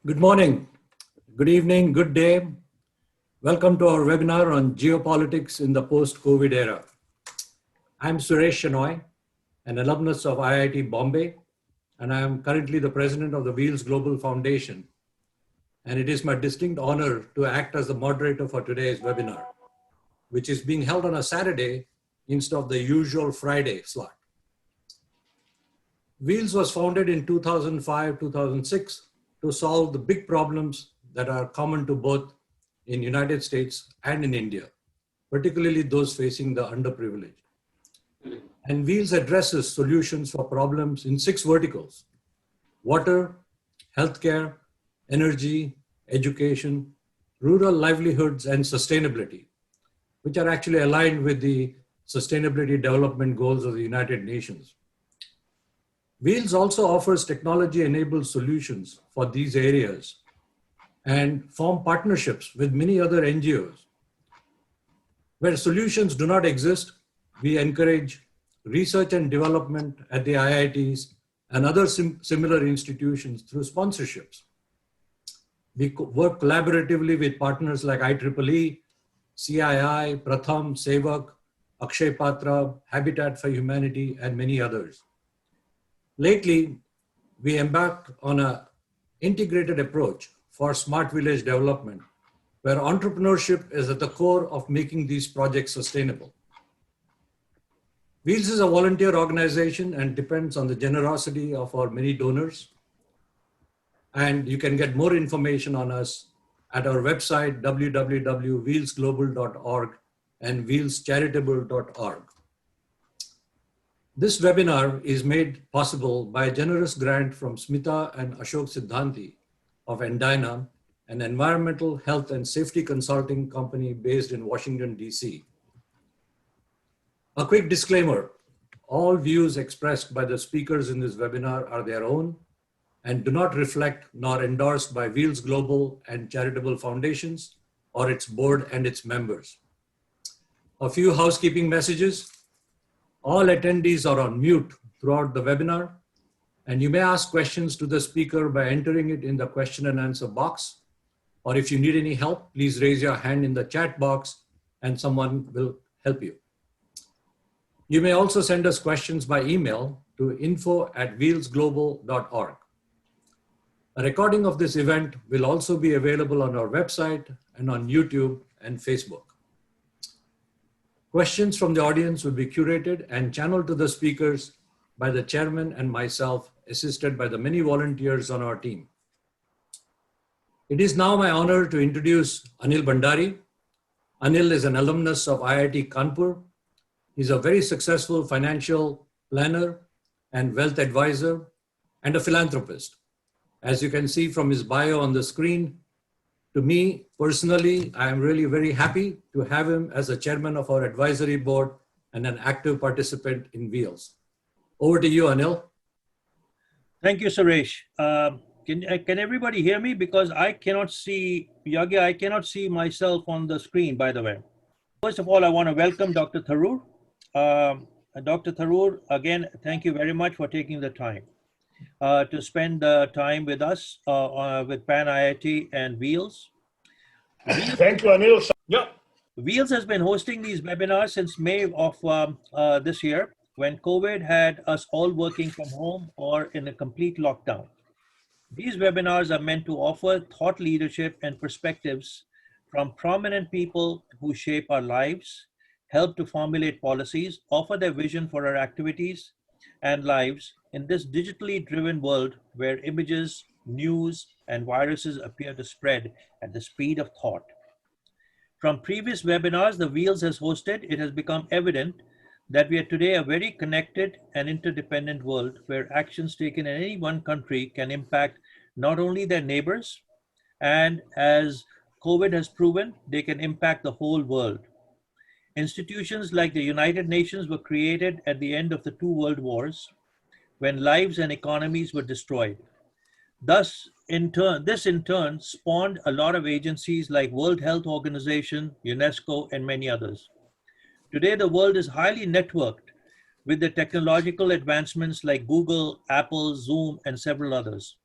Good morning, good evening, good day. Welcome to our webinar on geopolitics in the post-COVID era. I'm Suresh Shenoy, an alumnus of IIT Bombay, and I am currently the president of the Wheels Global Foundation. And it is my distinct honor to act as the moderator for today's webinar, which is being held on a Saturday instead of the usual Friday slot. Wheels was founded in 2005-2006 to solve the big problems that are common to both in United States and in India, particularly those facing the underprivileged. And Wheels addresses solutions for problems in 6 verticals: water, healthcare, energy, education, rural livelihoods, and sustainability, which are actually aligned with the Sustainability Development Goals of the United Nations. Wheels also offers technology-enabled solutions for these areas and form partnerships with many other NGOs. Where solutions do not exist, we encourage research and development at the IITs and other similar institutions through sponsorships. We work collaboratively with partners like IEEE, CII, Pratham, Sevak, Akshay Patra, Habitat for Humanity, and many others. Lately, we embarked on an integrated approach for smart village development, where entrepreneurship is at the core of making these projects sustainable. Wheels is a volunteer organization and depends on the generosity of our many donors. And you can get more information on us at our website, www.wheelsglobal.org and wheelscharitable.org. This webinar is made possible by a generous grant from Smita and Ashok Siddhanti of Endina, an environmental health and safety consulting company based in Washington, DC. A quick disclaimer: all views expressed by the speakers in this webinar are their own and do not reflect nor endorsed by Wheels Global and charitable foundations or its board and its members. A few housekeeping messages. All attendees are on mute throughout the webinar, and you may ask questions to the speaker by entering it in the question and answer box. Or if you need any help, please raise your hand in the chat box and someone will help you. You may also send us questions by email to info@wheelsglobal.org. A recording of this event will also be available on our website and on YouTube and Facebook. Questions from the audience will be curated and channeled to the speakers by the chairman and myself, assisted by the many volunteers on our team. It is now my honor to introduce Anil Bhandari. Anil is an alumnus of IIT Kanpur. He's a very successful financial planner and wealth advisor and a philanthropist. As you can see from his bio on the screen, to me personally, I am really very happy to have him as a chairman of our advisory board and an active participant in Wheels. Over to you, Anil. Thank you, Suresh. Can everybody hear me? Because I cannot see, Yagi, I cannot see myself on the screen, by the way. First of all, I want to welcome Dr. Tharoor. Dr. Tharoor, again, thank you very much for taking the time to spend the time with us with Pan IIT and Wheels. Thank you, Anil. Yeah. Wheels has been hosting these webinars since May of this year, when COVID had us all working from home or in a complete lockdown. These webinars are meant to offer thought leadership and perspectives from prominent people who shape our lives, help to formulate policies, offer their vision for our activities and lives in this digitally driven world where images, news, and viruses appear to spread at the speed of thought. From previous webinars the Wheels has hosted, it has become evident that we are today a very connected and interdependent world where actions taken in any one country can impact not only their neighbors, and as COVID has proven, they can impact the whole world. Institutions like the United Nations were created at the end of the 2 world wars, when lives and economies were destroyed. Thus, this in turn spawned a lot of agencies like World Health Organization, UNESCO, and many others. Today, the world is highly networked with the technological advancements like Google, Apple, Zoom, and several others.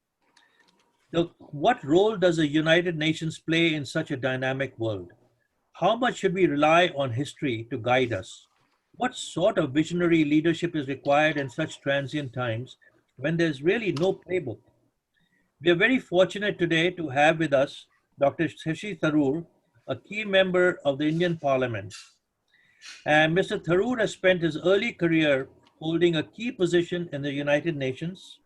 So, what role does the United Nations play in such a dynamic world? How much should we rely on history to guide us? What sort of visionary leadership is required in such transient times when there's really no playbook? We are very fortunate today to have with us Dr. Shashi Tharoor, a key member of the Indian Parliament. And Mr. Tharoor has spent his early career holding a key position in the United Nations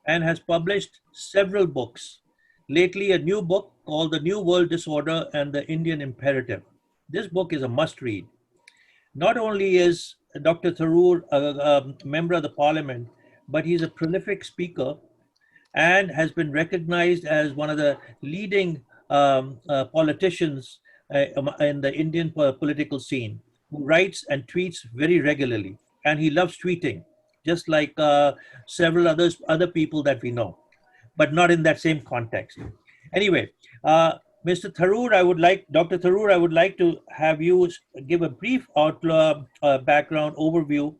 and has published several books. Lately, a new book called The New World Disorder and the Indian Imperative. This book is a must read. Not only is Dr. Tharoor a member of the parliament, but he's a prolific speaker and has been recognized as one of the leading politicians in the Indian political scene, who writes and tweets very regularly. And he loves tweeting, just like several other people that we know, but not in that same context. Anyway, Mr. Tharoor, Dr. Tharoor, I would like to have you give a brief background overview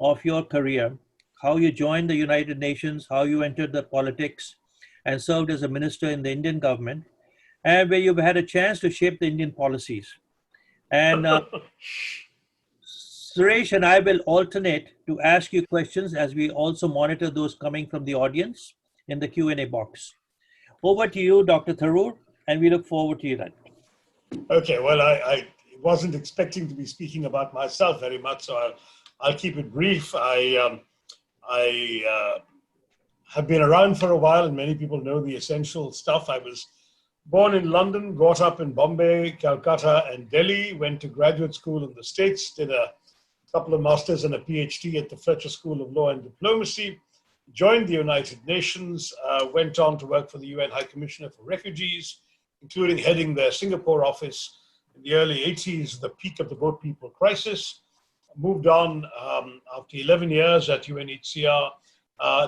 of your career, how you joined the United Nations, how you entered the politics and served as a minister in the Indian government, and where you've had a chance to shape the Indian policies. And Suresh and I will alternate to ask you questions as we also monitor those coming from the audience in the Q&A box. Over to you, Dr. Tharoor, and we look forward to you then. Okay, well, I wasn't expecting to be speaking about myself very much, so I'll keep it brief. I have been around for a while, and many people know the essential stuff. I was born in London, brought up in Bombay, Calcutta, and Delhi, went to graduate school in the States, did a couple of masters and a PhD at the Fletcher School of Law and Diplomacy, joined the United Nations, went on to work for the UN High Commissioner for Refugees, including heading their Singapore office in the early 80s, the peak of the boat people crisis. Moved on after 11 years at UNHCR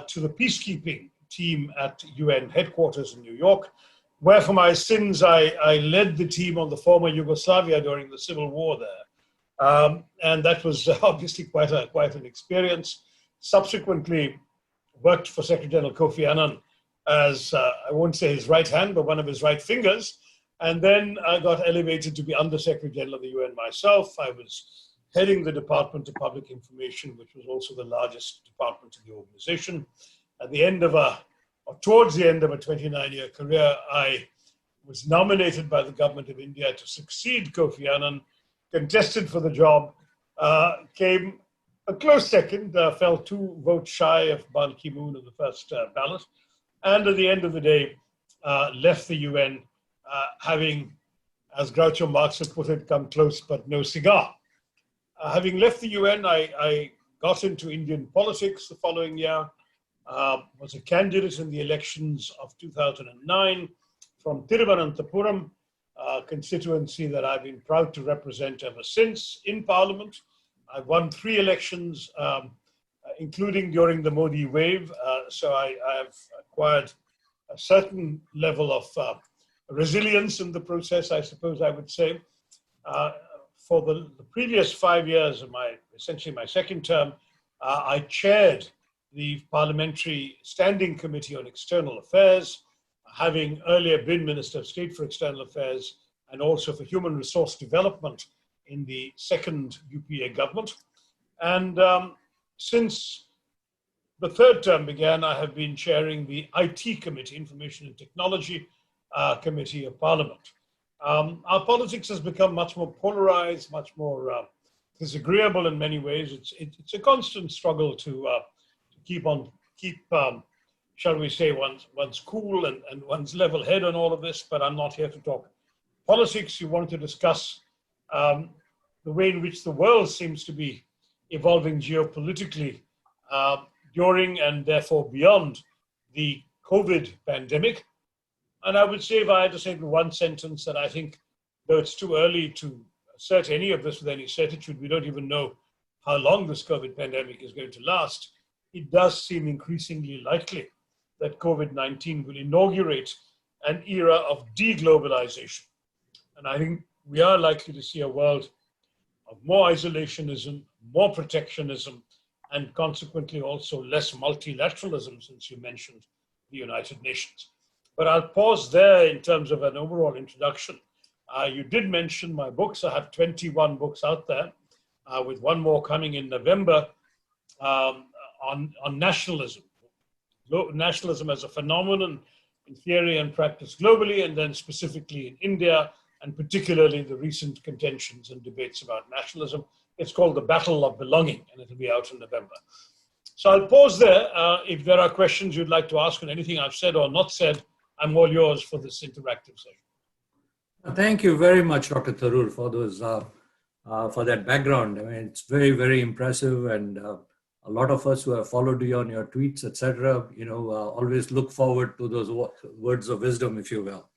to the peacekeeping team at UN headquarters in New York, where for my sins I led the team on the former Yugoslavia during the civil war there. And that was obviously quite an experience. Subsequently worked for Secretary General Kofi Annan as, I won't say his right hand, but one of his right fingers. And then I got elevated to be Under Secretary General of the UN myself. I was heading the Department of Public Information, which was also the largest department of the organization. At the end of towards the end of a 29-year career, I was nominated by the government of India to succeed Kofi Annan, contested for the job, came a close second, fell 2 votes shy of Ban Ki-moon in the first ballot, and at the end of the day, left the UN, having, as Groucho Marx had put it, come close but no cigar. Having left the UN, I got into Indian politics the following year, was a candidate in the elections of 2009 from Thiruvananthapuram, a constituency that I've been proud to represent ever since in Parliament. I won 3 elections, including during the Modi wave, so I have acquired a certain level of resilience in the process, I suppose I would say. For the previous 5 years of essentially my second term, I chaired the Parliamentary Standing Committee on External Affairs, having earlier been Minister of State for External Affairs and also for Human Resource Development in the second UPA government. And since the third term began, I have been chairing the IT Committee, Information and Technology Committee of Parliament. Our politics has become much more polarized, much more disagreeable in many ways. It's a constant struggle to keep, shall we say, one's cool and one's level head on all of this, but I'm not here to talk politics. You want to discuss the way in which the world seems to be evolving geopolitically during and therefore beyond the COVID pandemic. And I would say, if I had to say in one sentence, that I think, though it's too early to assert any of this with any certitude, we don't even know how long this COVID pandemic is going to last, it does seem increasingly likely that COVID-19 will inaugurate an era of deglobalization. And I think we are likely to see a world of more isolationism, more protectionism, and consequently also less multilateralism, since you mentioned the United Nations. But I'll pause there in terms of an overall introduction. You did mention my books. I have 21 books out there, with one more coming in November on nationalism. Nationalism as a phenomenon in theory and practice globally, and then specifically in India, and particularly the recent contentions and debates about nationalism. It's called The Battle of Belonging, and it'll be out in November. So I'll pause there. If there are questions you'd like to ask on anything I've said or not said, I'm all yours for this interactive session. Thank you very much, Dr. Tharoor, for those for that background. I mean, it's very, very impressive, and a lot of us who have followed you on your tweets, etc., always look forward to those words of wisdom, if you will.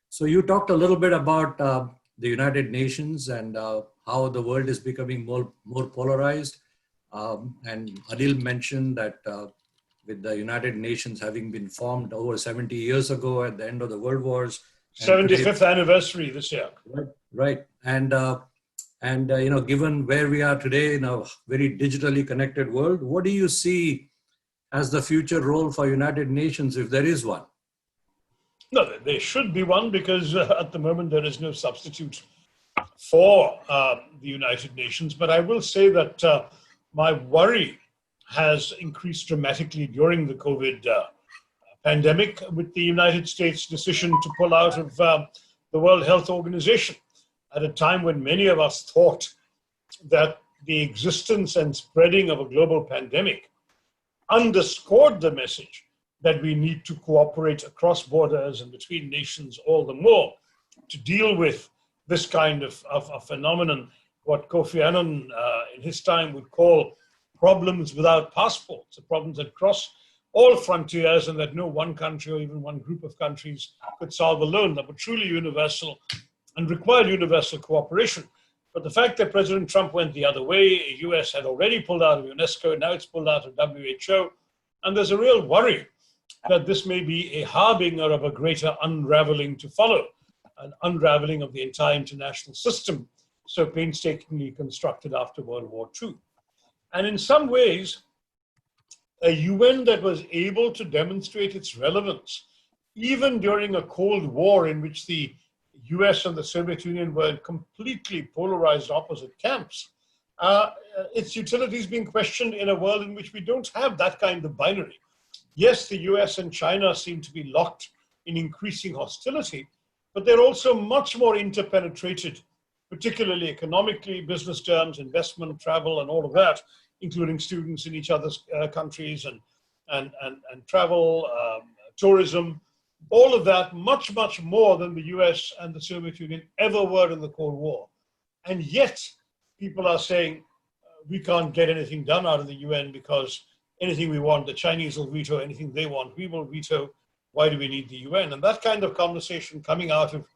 So you talked a little bit about the United Nations and how the world is becoming more polarized. And Anil mentioned that with the United Nations having been formed over 70 years ago at the end of the World Wars. 75th anniversary this year. Right. And given where we are today in a very digitally connected world, what do you see as the future role for United Nations, if there is one? No, there should be one, because at the moment there is no substitute for the United Nations. But I will say that my worry has increased dramatically during the COVID pandemic with the United States' decision to pull out of the World Health Organization at a time when many of us thought that the existence and spreading of a global pandemic underscored the message that we need to cooperate across borders and between nations all the more to deal with this kind of phenomenon, what Kofi Annan in his time would call problems without passports, the problems that cross all frontiers and that no one country or even one group of countries could solve alone, that were truly universal and required universal cooperation. But the fact that President Trump went the other way, the US had already pulled out of UNESCO, now it's pulled out of WHO, and there's a real worry that this may be a harbinger of a greater unraveling to follow, an unraveling of the entire international system so painstakingly constructed after World War II. And in some ways, a UN that was able to demonstrate its relevance, even during a Cold War in which the US and the Soviet Union were in completely polarized opposite camps, its utility is being questioned in a world in which we don't have that kind of binary. Yes, the US and China seem to be locked in increasing hostility, but they're also much more interpenetrated, particularly economically, business terms, investment, travel, and all of that, including students in each other's countries and travel, tourism, all of that, much, much more than the US and the Soviet Union ever were in the Cold War. And yet, people are saying, we can't get anything done out of the UN because anything we want, the Chinese will veto, anything they want, we will veto. Why do we need the UN? And that kind of conversation coming out of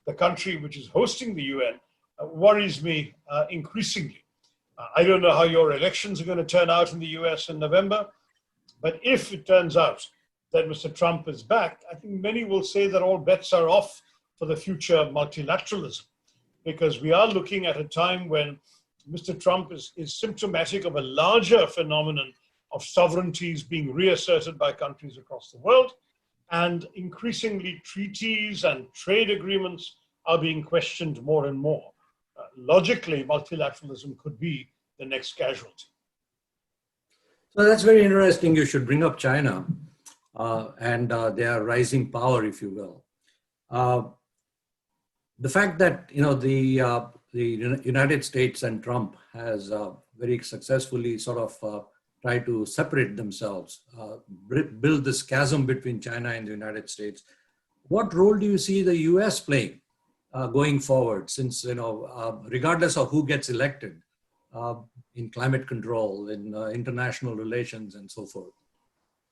the country which is hosting the UN worries me increasingly. I don't know how your elections are going to turn out in the US in November, but if it turns out that Mr. Trump is back, I think many will say that all bets are off for the future of multilateralism, because we are looking at a time when Mr. Trump is symptomatic of a larger phenomenon of sovereignties being reasserted by countries across the world, and increasingly treaties and trade agreements are being questioned more and more. Logically, multilateralism could be the next casualty. So that's very interesting. You should bring up China and their rising power, if you will. The fact that the United States and Trump has very successfully sort of tried to separate themselves, build this chasm between China and the United States. What role do you see the US playing going forward, since, regardless of who gets elected in climate control, in international relations and so forth?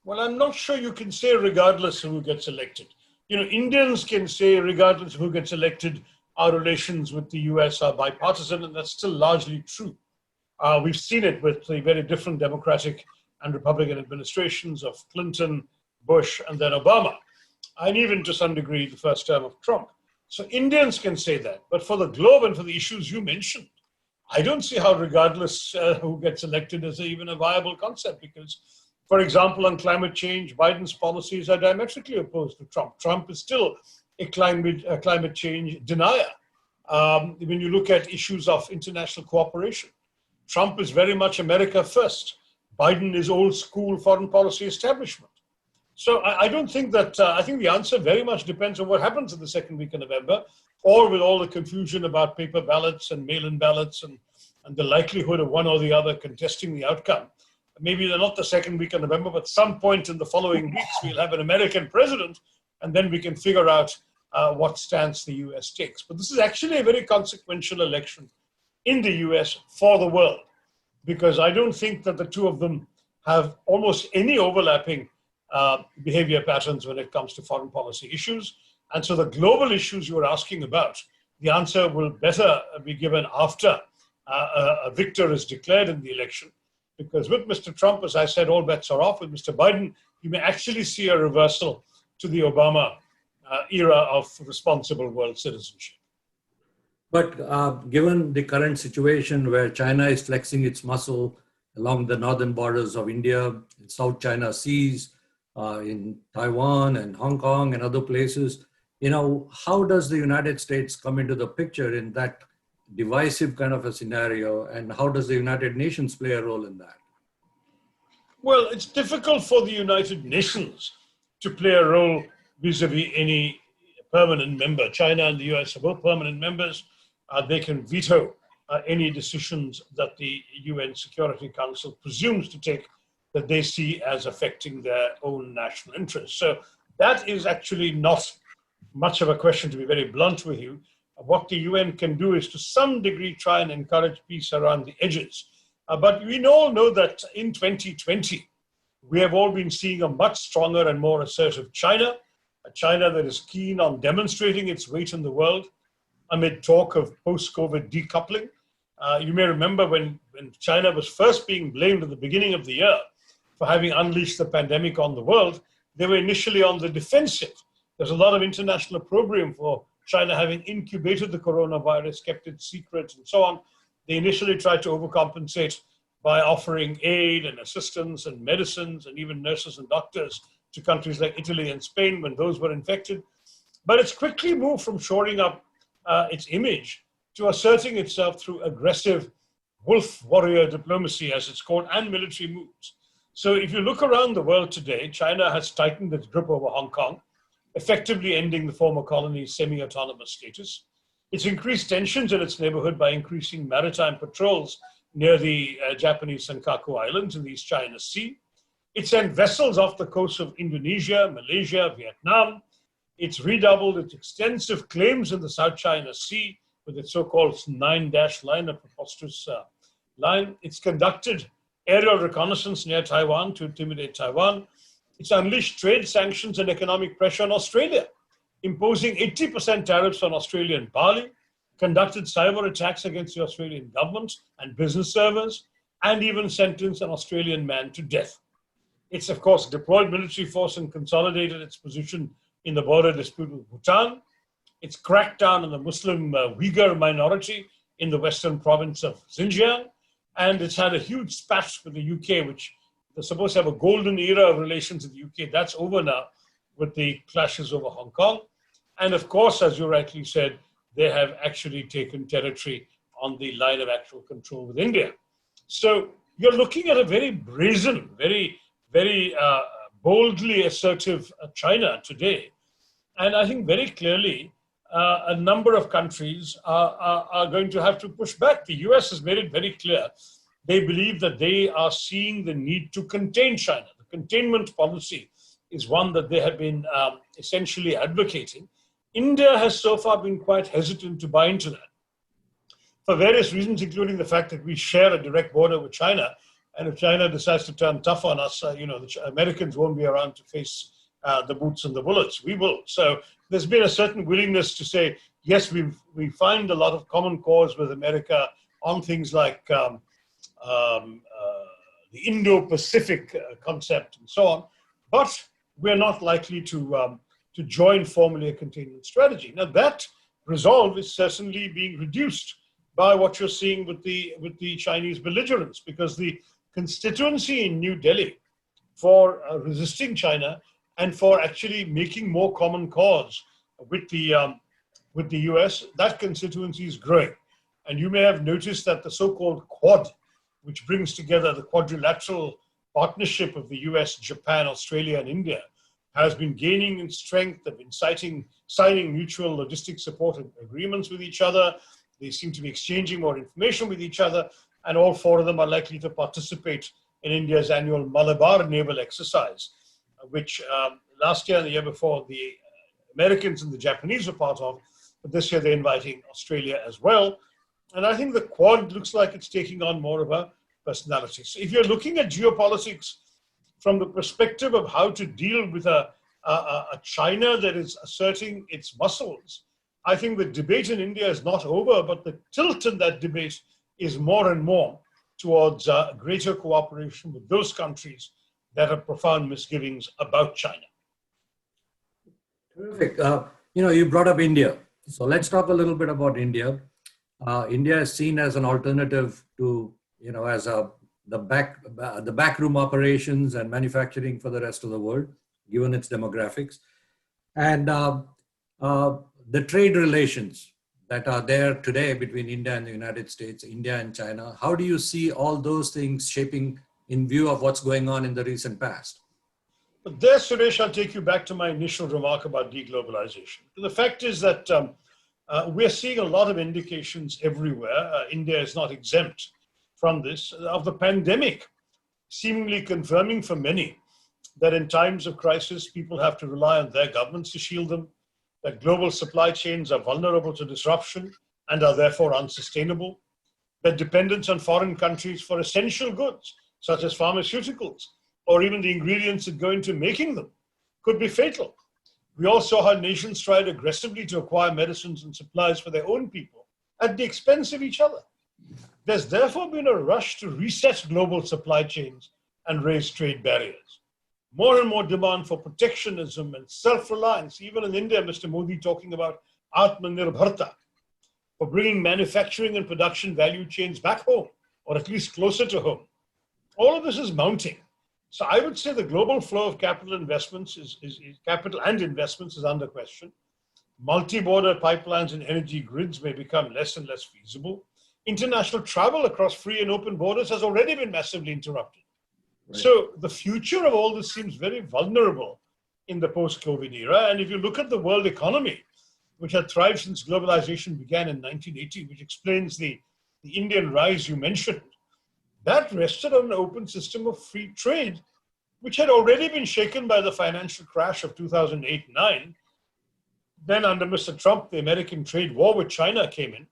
Well, I'm not sure you can say regardless of who gets elected. Indians can say regardless of who gets elected, our relations with the US are bipartisan, and that's still largely true. We've seen it with the very different Democratic and Republican administrations of Clinton, Bush, and then Obama, and even to some degree the first term of Trump. So Indians can say that, but for the globe and for the issues you mentioned, I don't see how regardless who gets elected is even a viable concept, because For example, on climate change, Biden's policies are diametrically opposed to Trump. Trump is still a climate change denier. When you look at issues of international cooperation, Trump is very much America first. Biden is old school foreign policy establishment. So I don't think that, I think the answer very much depends on what happens in the second week of November, or with all the confusion about paper ballots and mail-in ballots and the likelihood of one or the other contesting the outcome. Maybe they're not the second week of November, but some point in the following weeks, we'll have an American president, and then we can figure out what stance the US takes. But this is actually a very consequential election in the US for the world, because I don't think that the two of them have almost any overlapping behavior patterns when it comes to foreign policy issues. And so the global issues you were asking about, the answer will better be given after a victor is declared in the election. Because with Mr. Trump, as I said, all bets are off. With Mr. Biden, you may actually see a reversal to the Obama era of responsible world citizenship. But given the current situation where China is flexing its muscle along the northern borders of India, in South China Seas, in Taiwan and Hong Kong and other places, how does the United States come into the picture in that divisive kind of a scenario, and how does the United Nations play a role in that? Well, it's difficult for the United Nations to play a role vis-a-vis any permanent member. China and the US are both permanent members. They can veto any decisions that the UN Security Council presumes to take that they see as affecting their own national interests. So that is actually not much of a question, to be very blunt with you. What the UN can do is to some degree try and encourage peace around the edges. But we all know that in 2020, we have all been seeing a much stronger and more assertive China, a China that is keen on demonstrating its weight in the world amid talk of post-COVID decoupling. You may remember when China was first being blamed at the beginning of the year for having unleashed the pandemic on the world, they were initially on the defensive. There's a lot of international opprobrium for China having incubated the coronavirus, kept it secret, and so on. They initially tried to overcompensate by offering aid and assistance and medicines and even nurses and doctors to countries like Italy and Spain when those were infected. But it's quickly moved from shoring up its image to asserting itself through aggressive wolf warrior diplomacy, as it's called, and military moves. So if you look around the world today, China has tightened its grip over Hong Kong, effectively ending the former colony's semi-autonomous status. It's increased tensions in its neighborhood by increasing maritime patrols near the Japanese Senkaku Islands in the East China Sea. It sent vessels off the coast of Indonesia, Malaysia, Vietnam. It's redoubled its extensive claims in the South China Sea with its so-called 9-dash line, a preposterous line. It's conducted aerial reconnaissance near Taiwan to intimidate Taiwan. It's unleashed trade sanctions and economic pressure on Australia, imposing 80% tariffs on Australian barley, conducted cyber attacks against the Australian government and business servers, and even sentenced an Australian man to death. It's, of course, deployed military force and consolidated its position in the border dispute with Bhutan. It's cracked down on the Muslim Uyghur minority in the western province of Xinjiang. And it's had a huge spat with the UK, which was supposed to have a golden era of relations with the UK. That's over now with the clashes over Hong Kong. And of course, as you rightly said, they have actually taken territory on the line of actual control with India. So you're looking at a very brazen, very boldly assertive China today. And I think very clearly, a number of countries are going to have to push back. The US has made it very clear. They believe that they are seeing the need to contain China. The containment policy is one that they have been essentially advocating. India has so far been quite hesitant to buy into that for various reasons, including the fact that we share a direct border with China. And if China decides to turn tough on us, the Americans won't be around to face the boots and the bullets. We will. So there's been a certain willingness to say, yes, we find a lot of common cause with America on things like the Indo-Pacific concept and so on, but we're not likely to join formally a containment strategy. Now that resolve is certainly being reduced by what you're seeing with the Chinese belligerents, because the constituency in New Delhi for resisting China and for actually making more common cause with the US, that constituency is growing. And you may have noticed that the so-called Quad, which brings together the quadrilateral partnership of the US, Japan, Australia, and India, has been gaining in strength. They've been signing mutual logistic support agreements with each other. They seem to be exchanging more information with each other, and all four of them are likely to participate in India's annual Malabar naval exercise, which last year and the year before the Americans and the Japanese were part of, but this year they're inviting Australia as well. And I think the Quad looks like it's taking on more of a personality. So if you're looking at geopolitics from the perspective of how to deal with a China that is asserting its muscles, I think the debate in India is not over, but the tilt in that debate is more and more towards greater cooperation with those countries that have profound misgivings about China. Terrific. You brought up India. So let's talk a little bit about India. India is seen as an alternative to, as the backroom operations and manufacturing for the rest of the world, given its demographics. And the trade relations that are there today between India and the United States, India and China, how do you see all those things shaping in view of what's going on in the recent past? But there, Suresh, I'll take you back to my initial remark about deglobalization. The fact is that we're seeing a lot of indications everywhere. India is not exempt from this, of the pandemic, seemingly confirming for many that in times of crisis, people have to rely on their governments to shield them, that global supply chains are vulnerable to disruption and are therefore unsustainable, that dependence on foreign countries for essential goods, such as pharmaceuticals, or even the ingredients that go into making them, could be fatal. We all saw how nations tried aggressively to acquire medicines and supplies for their own people at the expense of each other. There's therefore been a rush to reset global supply chains and raise trade barriers. More and more demand for protectionism and self-reliance, even in India, Mr. Modi talking about Atmanirbharta, for bringing manufacturing and production value chains back home, or at least closer to home. All of this is mounting. So I would say the global flow of capital investments capital and investments is under question. Multi-border pipelines and energy grids may become less and less feasible. International travel across free and open borders has already been massively interrupted. Right. So the future of all this seems very vulnerable in the post-COVID era. And if you look at the world economy, which had thrived since globalization began in 1980, which explains the Indian rise you mentioned, that rested on an open system of free trade, which had already been shaken by the financial crash of 2008-9. Then under Mr. Trump, the American trade war with China came in.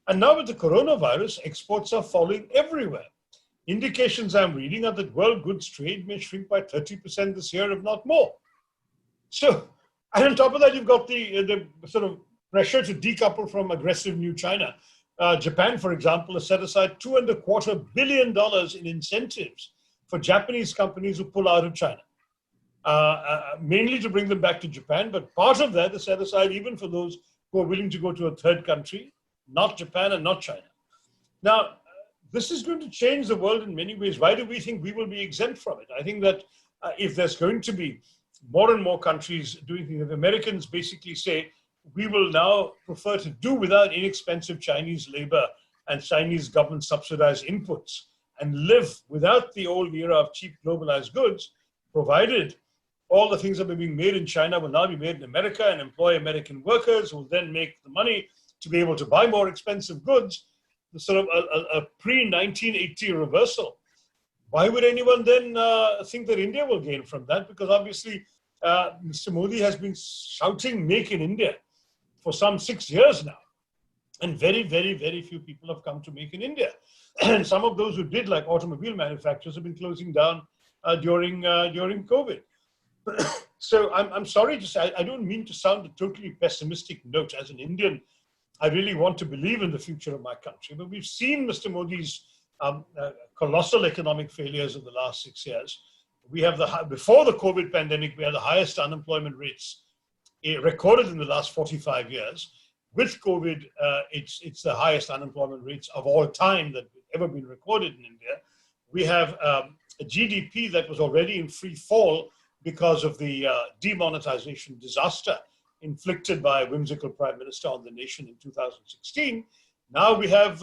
And now with the coronavirus, exports are falling everywhere. Indications I'm reading are that world goods trade may shrink by 30% this year, if not more. So, and on top of that, you've got the sort of pressure to decouple from aggressive new China. Japan, for example, has set aside $2.25 billion in incentives for Japanese companies who pull out of China, mainly to bring them back to Japan. But part of that is set aside even for those who are willing to go to a third country, not Japan and not China. Now, this is going to change the world in many ways. Why do we think we will be exempt from it? I think that if there's going to be more and more countries doing things, if Americans basically say, we will now prefer to do without inexpensive Chinese labor and Chinese government subsidized inputs and live without the old era of cheap globalized goods, provided all the things that are being made in China will now be made in America and employ American workers who will then make the money to be able to buy more expensive goods, the sort of a pre-1980 reversal. Why would anyone then think that India will gain from that? Because obviously, Mr. Modi has been shouting "Make in India" for some 6 years now. And very, very, very few people have come to make in India. And some of those who did, like automobile manufacturers, have been closing down during COVID. So I'm sorry to say, I don't mean to sound a totally pessimistic note. As an Indian, I really want to believe in the future of my country. But we've seen Mr. Modi's colossal economic failures in the last 6 years. We have before the COVID pandemic, we had the highest unemployment rates recorded in the last 45 years. With COVID, it's the highest unemployment rates of all time that have ever been recorded in India. We have a GDP that was already in free fall because of the demonetization disaster inflicted by a whimsical prime minister on the nation in 2016. Now we have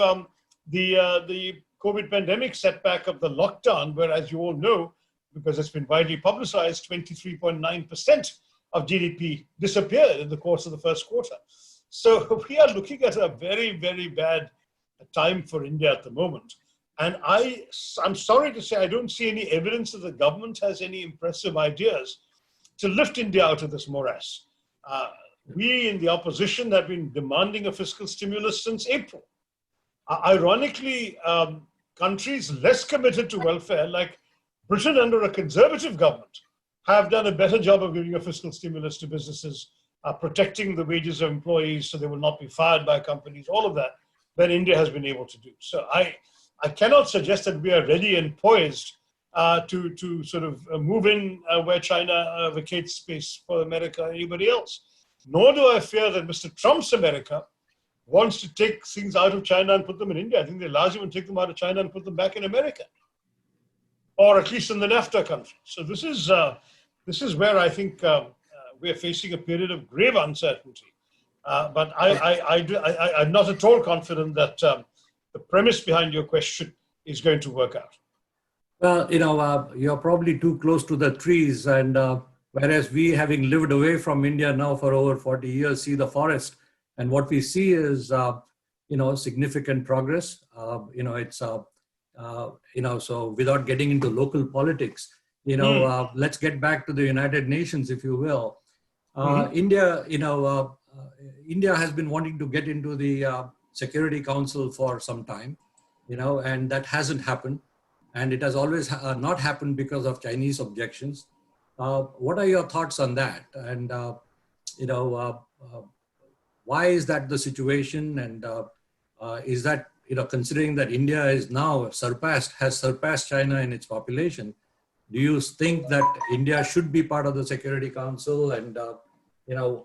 the COVID pandemic setback of the lockdown, where, as you all know, because it's been widely publicized, 23.9% of GDP disappeared in the course of the first quarter. So we are looking at a very, very bad time for India at the moment. And I'm sorry to say, I don't see any evidence that the government has any impressive ideas to lift India out of this morass. We in the opposition have been demanding a fiscal stimulus since April. Ironically, countries less committed to welfare, like Britain under a conservative government, have done a better job of giving a fiscal stimulus to businesses, protecting the wages of employees so they will not be fired by companies, all of that, than India has been able to do. So I cannot suggest that we are ready and poised to sort of move in where China vacates space for America or anybody else. Nor do I fear that Mr. Trump's America wants to take things out of China and put them in India. I think they largely want to take them out of China and put them back in America, or at least in the NAFTA countries. So this is where I think we are facing a period of grave uncertainty. But I'm not at all confident that the premise behind your question is going to work out. Well, you're probably too close to the trees, and whereas we, having lived away from India now for over 40 years, see the forest. And what we see is, significant progress. So without getting into local politics, let's get back to the United Nations, if you will. India, India has been wanting to get into the Security Council for some time, and that hasn't happened. And it has always not happened because of Chinese objections. What are your thoughts on that? And, why is that the situation? And is that, considering that India is now has surpassed China in its population, do you think that India should be part of the Security Council? And,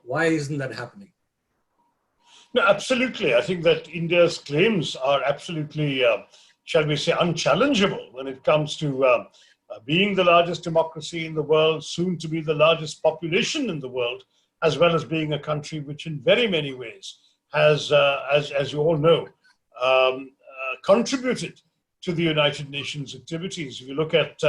why isn't that happening? No, absolutely. I think that India's claims are absolutely, shall we say, unchallengeable when it comes to being the largest democracy in the world, soon to be the largest population in the world, as well as being a country which in very many ways has, as you all know, contributed to the United Nations activities. If you look at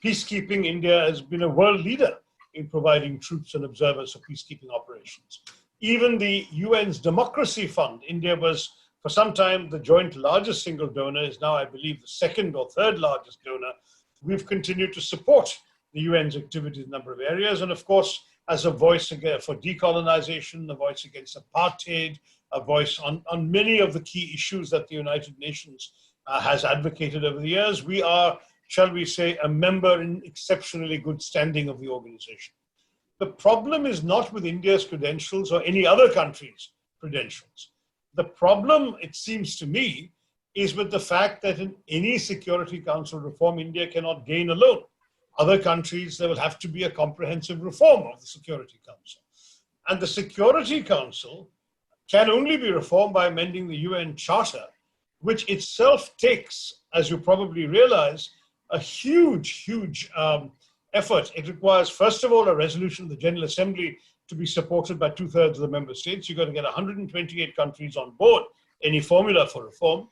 peacekeeping, India has been a world leader in providing troops and observers for peacekeeping operations. Even the UN's Democracy Fund, India was for some time the joint largest single donor, is now, I believe, the second or third largest donor. We've continued to support the UN's activities in a number of areas. And of course, as a voice for decolonization, a voice against apartheid, a voice on many of the key issues that the United Nations has advocated over the years, we are, shall we say, a member in exceptionally good standing of the organization. The problem is not with India's credentials or any other country's credentials. The problem, it seems to me, is with the fact that in any Security Council reform, India cannot gain alone. Other countries, there will have to be a comprehensive reform of the Security Council. And the Security Council can only be reformed by amending the UN Charter, which itself takes, as you probably realize, a huge effort. It requires, first of all, a resolution of the General Assembly to be supported by 2/3 of the member states. You've got to get 128 countries on board any formula for reform.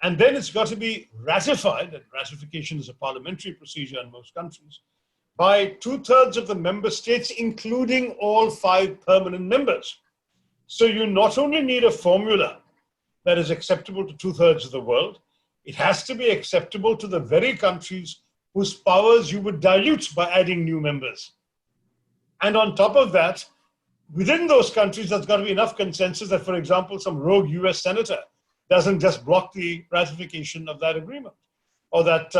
And then it's got to be ratified, and ratification is a parliamentary procedure in most countries, by 2/3 of the member states, including all 5 permanent members. So you not only need a formula that is acceptable to 2/3 of the world, it has to be acceptable to the very countries whose powers you would dilute by adding new members. And on top of that, within those countries, there's got to be enough consensus that, for example, some rogue US senator doesn't just block the ratification of that agreement. Or that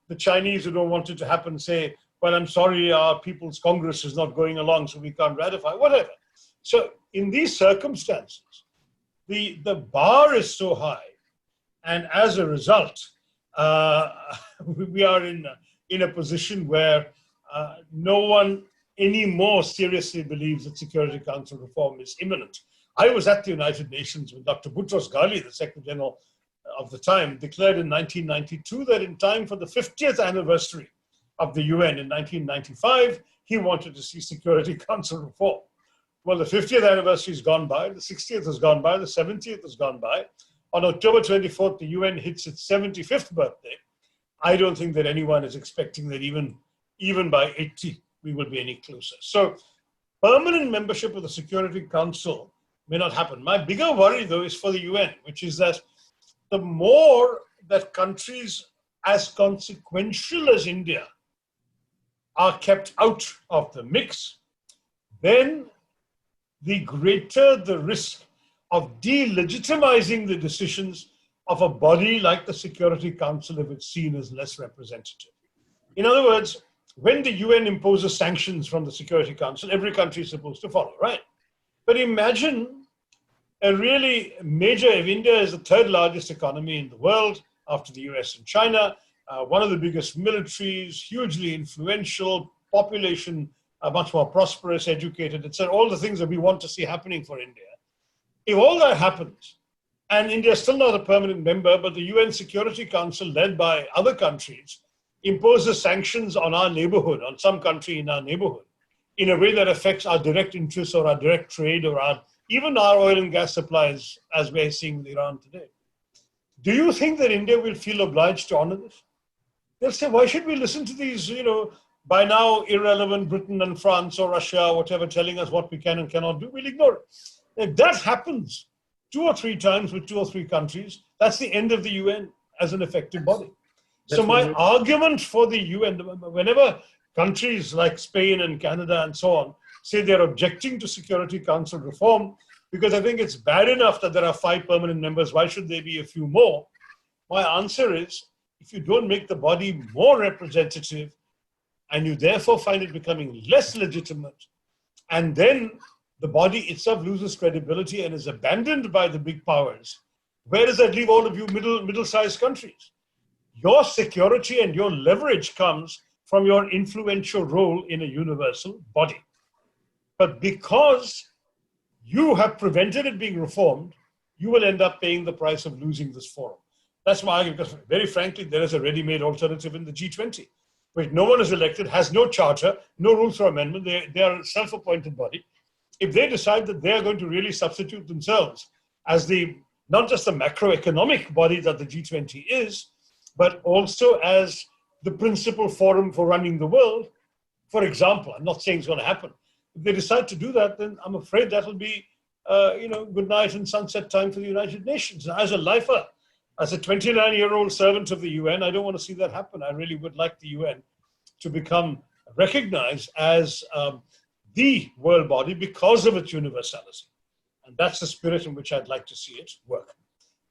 the Chinese who don't want it to happen say, well, I'm sorry, our People's Congress is not going along, so we can't ratify, whatever. So in these circumstances, the bar is so high. And as a result, we are in a position where no one anymore seriously believes that Security Council reform is imminent. I was at the United Nations when Dr. Boutros Ghali, the Secretary General of the time declared in 1992 that in time for the 50th anniversary of the UN in 1995, he wanted to see Security Council reform. Well, the 50th anniversary has gone by, the 60th has gone by, the 70th has gone by. On October 24th, the UN hits its 75th birthday. I don't think that anyone is expecting that even by 80, we will be any closer. So permanent membership of the Security Council may not happen. My bigger worry, though, is for the UN, which is that the more that countries as consequential as India are kept out of the mix, then the greater the risk of delegitimizing the decisions of a body like the Security Council if it's seen as less representative. In other words, when the UN imposes sanctions from the Security Council, every country is supposed to follow, right? But imagine a really major, if India is the third largest economy in the world after the US and China, one of the biggest militaries, hugely influential, population much more prosperous, educated, etc., all the things that we want to see happening for India. If all that happens, and India is still not a permanent member, but the UN Security Council, led by other countries, imposes sanctions on our neighborhood, on some country in our neighborhood, in a way that affects our direct interests or our direct trade or even our oil and gas supplies, as we're seeing with Iran today. Do you think that India will feel obliged to honor this? They'll say, why should we listen to these, by now irrelevant Britain and France or Russia or whatever telling us what we can and cannot do? We'll ignore it. If that happens 2 or 3 times with 2 or 3 countries, that's the end of the UN as an effective body. So my argument for the UN, whenever countries like Spain and Canada and so on say they're objecting to Security Council reform, because I think it's bad enough that there are 5 permanent members, why should there be a few more? My answer is, if you don't make the body more representative, and you therefore find it becoming less legitimate, and then the body itself loses credibility and is abandoned by the big powers, where does that leave all of you middle-sized countries? Your security and your leverage comes from your influential role in a universal body. But because you have prevented it being reformed, you will end up paying the price of losing this forum. That's my argument, because very frankly, there is a ready-made alternative in the G20, which no one is elected, has no charter, no rules for amendment. They are a self-appointed body. If they decide that they are going to really substitute themselves as not just the macroeconomic body that the G20 is, but also as the principal forum for running the world, for example, I'm not saying it's going to happen. If they decide to do that, then I'm afraid that will be, good night and sunset time for the United Nations. As a lifer, as a 29-year-old servant of the UN, I don't want to see that happen. I really would like the UN to become recognized as the world body because of its universality. And that's the spirit in which I'd like to see it work.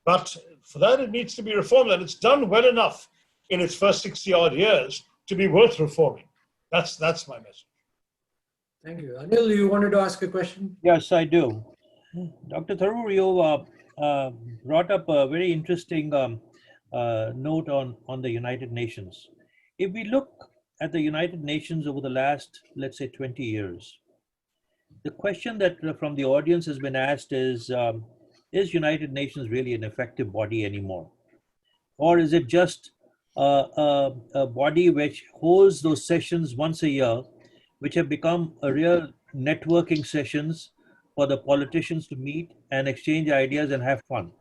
But for that, it needs to be reformed, and it's done well enough in its first 60-odd years to be worth reforming. That's my message. Thank you. Anil, you wanted to ask a question? Yes, I do. Dr. Tharoor, you brought up a very interesting note on the United Nations. If we look at the United Nations over the last, let's say, 20 years, the question that from the audience has been asked is United Nations really an effective body anymore? Or is it just a body which holds those sessions once a year, which have become a real networking sessions for the politicians to meet and exchange ideas and have fun?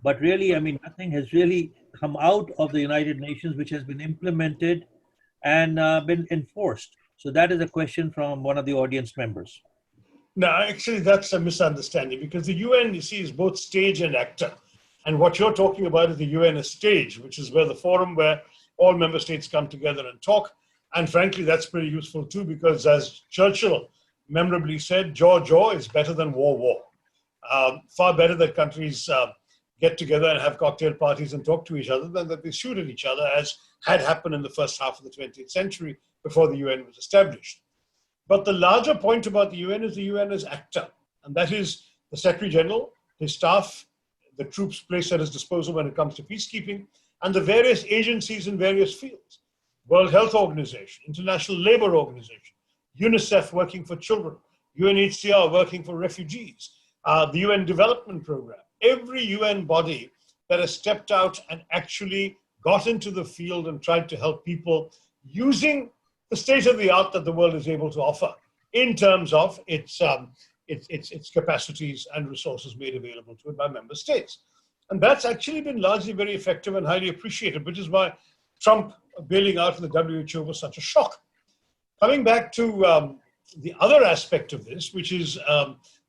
But really, I mean, nothing has really come out of the United Nations which has been implemented and been enforced. So that is a question from one of the audience members. No, actually, that's a misunderstanding, because the UN, you see, is both stage and actor. And what you're talking about is the UN as stage, which is where the forum where all member states come together and talk. And frankly, that's pretty useful too, because as Churchill memorably said, jaw is better than war. Far better that countries get together and have cocktail parties and talk to each other than that they shoot at each other, as had happened in the first half of the 20th century before the UN was established. But the larger point about the UN is the UN as actor, and that is the Secretary General, his staff, the troops placed at his disposal when it comes to peacekeeping, and the various agencies in various fields. World Health Organization, International Labour Organization, UNICEF working for children, UNHCR working for refugees, the UN Development Programme. Every UN body that has stepped out and actually got into the field and tried to help people using the state of the art that the world is able to offer in terms of its capacities and resources made available to it by member states. And that's actually been largely very effective and highly appreciated, which is why Trump bailing out of the WHO was such a shock. Coming back to the other aspect of this, which is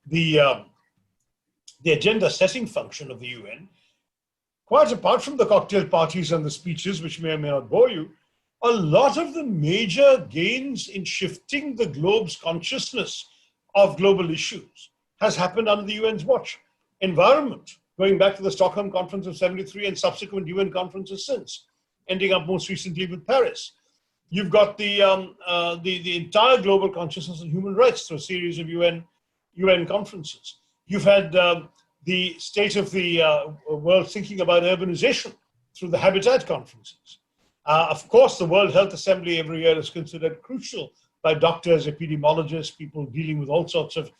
the agenda setting function of the UN, quite apart from the cocktail parties and the speeches, which may or may not bore you, a lot of the major gains in shifting the globe's consciousness of global issues has happened under the UN's watch. Environment, going back to the Stockholm Conference of '73 and subsequent UN conferences since, ending up most recently with Paris. You've got the entire global consciousness of human rights through a series of UN conferences. You've had the state of the world thinking about urbanization through the Habitat conferences. Of course, the World Health Assembly every year is considered crucial by doctors, epidemiologists, people dealing with all sorts of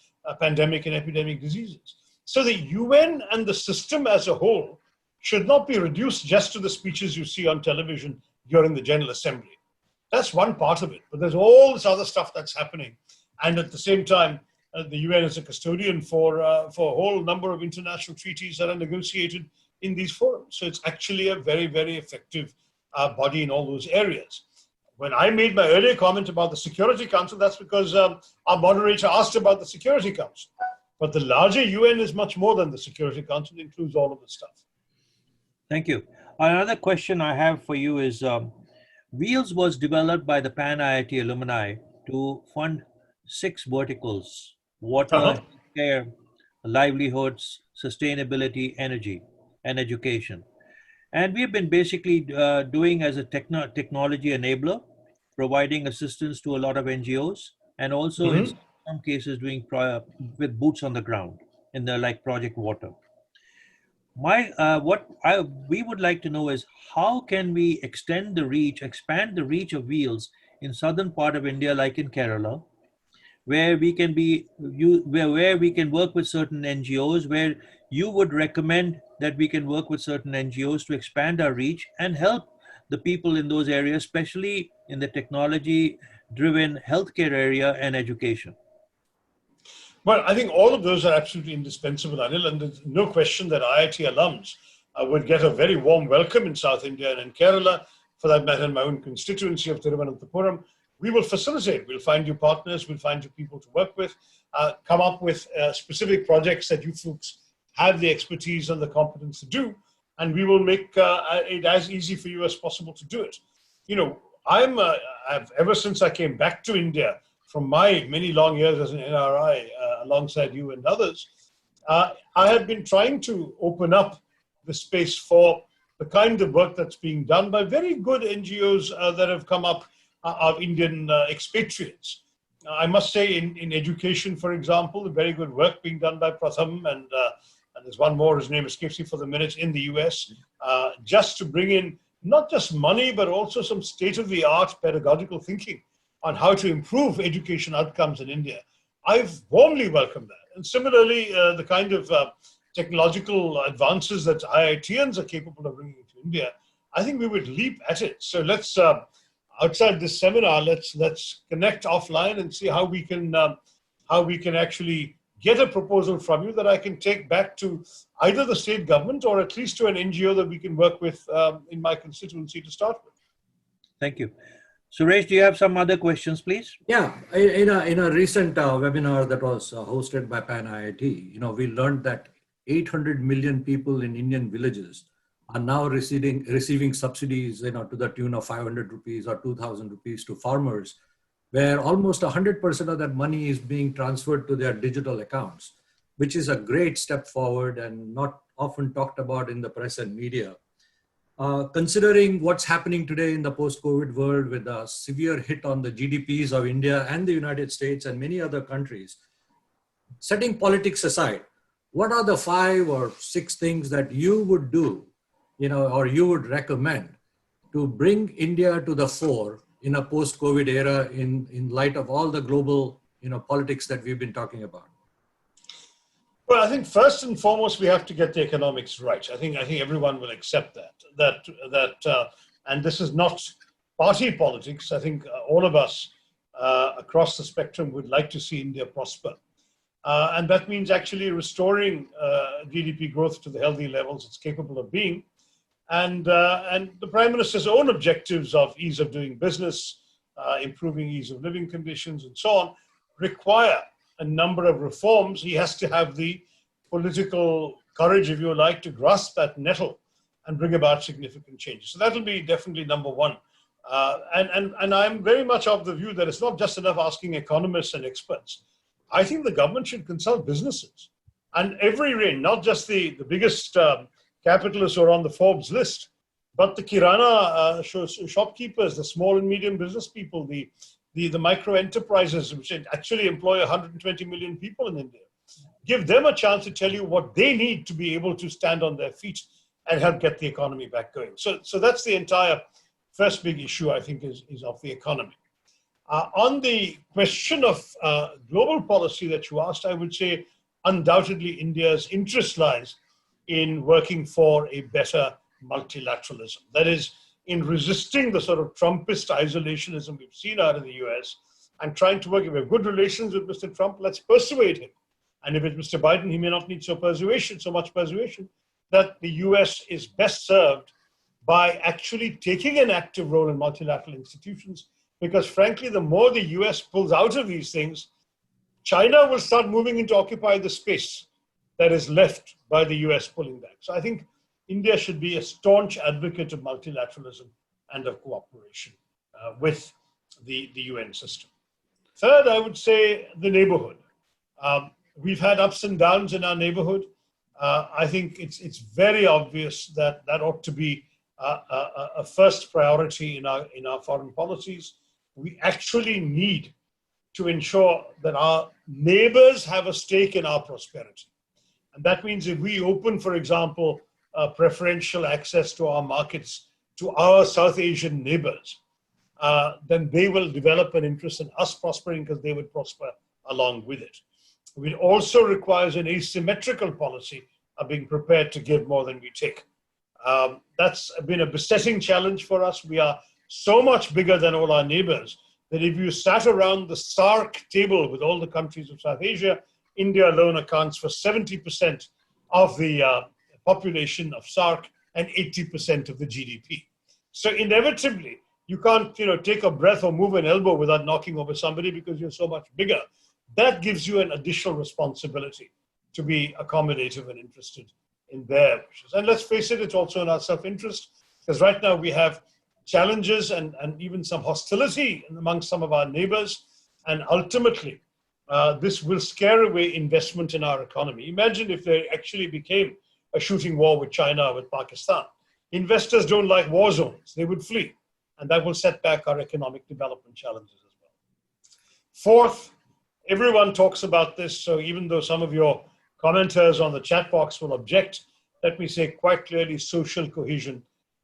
pandemic and epidemic diseases. So the UN and the system as a whole should not be reduced just to the speeches you see on television during the General Assembly. That's one part of it, but there's all this other stuff that's happening. And at the same time, the UN is a custodian for a whole number of international treaties that are negotiated in these forums. So it's actually a very, very effective body in all those areas. When I made my earlier comment about the Security Council, that's because our moderator asked about the Security Council. But the larger UN is much more than the Security Council. It includes all of the stuff. Thank you. Another question I have for you is, Wheels was developed by the Pan IIT alumni to fund 6 verticals: water, care, livelihoods, sustainability, energy, and education. And we've been basically doing as a technology enabler, providing assistance to a lot of NGOs, and also in some cases doing with boots on the ground in the like Project Water. We would like to know is, how can we expand the reach of Wheels in southern part of India, like in Kerala, where we can where we can work with certain NGOs, where you would recommend that we can work with certain NGOs to expand our reach and help the people in those areas, especially in the technology-driven healthcare area and education? Well, I think all of those are absolutely indispensable, Anil, and there's no question that IIT alums would get a very warm welcome in South India and in Kerala, for that matter, in my own constituency of Thiruvananthapuram. We will facilitate. We'll find you partners. We'll find you people to work with, come up with specific projects that you folks have the expertise and the competence to do, and we will make it as easy for you as possible to do it. You know, I've ever since I came back to India from my many long years as an NRI, alongside you and others, I have been trying to open up the space for the kind of work that's being done by very good NGOs that have come up of Indian expatriates. I must say in education, for example, the very good work being done by Pratham, and there's one more, his name escapes me for the minute, in the US, just to bring in not just money, but also some state-of-the-art pedagogical thinking on how to improve education outcomes in India. I've warmly welcomed that. And similarly, the kind of technological advances that IITians are capable of bringing to India, I think we would leap at it. So let's, outside this seminar, let's connect offline and see how we can actually get a proposal from you that I can take back to either the state government or at least to an NGO that we can work with in my constituency to start with. Thank you. Suresh, do you have some other questions, please? Yeah, in a recent webinar that was hosted by Pan IIT, we learned that 800 million people in Indian villages are now receiving subsidies, to the tune of 500 rupees or 2,000 rupees to farmers, where almost 100% of that money is being transferred to their digital accounts, which is a great step forward and not often talked about in the press and media. Considering what's happening today in the post-COVID world with a severe hit on the GDPs of India and the United States and many other countries, setting politics aside, what are the 5 or 6 things that you would do, or you would recommend to bring India to the fore in a post-COVID era in light of all the global, politics that we've been talking about? Well, Well, I think first and foremost we have to get the economics right. I think everyone will accept and this is not party politics. I think all of us across the spectrum would like to see India prosper, and that means actually restoring GDP growth to the healthy levels it's capable of being, and the Prime Minister's own objectives of ease of doing business, improving ease of living conditions, and so on, require a number of reforms. He has to have the political courage, if you like, to grasp that nettle and bring about significant changes. So that will be definitely number one. And I'm very much of the view that it's not just enough asking economists and experts. I think the government should consult businesses and every range, not just the biggest capitalists who are on the Forbes list, but the kirana shopkeepers, the small and medium business people, the micro enterprises, which actually employ 120 million people in India. Give them a chance to tell you what they need to be able to stand on their feet and help get the economy back going. So that's the entire first big issue, I think, is of the economy. On the question of global policy that you asked, I would say undoubtedly India's interest lies in working for a better multilateralism. That is, in resisting the sort of Trumpist isolationism we've seen out of the US and trying to work. If we have good relations with Mr. Trump, let's persuade him. And if it's Mr. Biden, he may not need so much persuasion, that the US is best served by actually taking an active role in multilateral institutions. Because frankly, the more the US pulls out of these things, China will start moving in to occupy the space that is left by the US pulling back. So I think India should be a staunch advocate of multilateralism and of cooperation with the UN system. Third, I would say the neighborhood. We've had ups and downs in our neighborhood. I think it's very obvious that ought to be a first priority in our foreign policies. We actually need to ensure that our neighbors have a stake in our prosperity. And that means if we open, for example, preferential access to our markets to our South Asian neighbors, then they will develop an interest in us prospering because they would prosper along with it. It also requires an asymmetrical policy of being prepared to give more than we take. That's been a besetting challenge for us. We are so much bigger than all our neighbors that if you sat around the SAARC table with all the countries of South Asia, India alone accounts for 70% of the population of SAARC and 80% of the GDP. So inevitably, you can't take a breath or move an elbow without knocking over somebody because you're so much bigger. That gives you an additional responsibility to be accommodative and interested in their wishes. And let's face it, it's also in our self-interest, because right now we have challenges and even some hostility among some of our neighbors. And ultimately, this will scare away investment in our economy. Imagine if there actually became a shooting war with China or with Pakistan. Investors don't like war zones. They would flee. And that will set back our economic development challenges as well. Fourth, everyone talks about this. So even though some of your commenters on the chat box will object, let me say quite clearly, social cohesion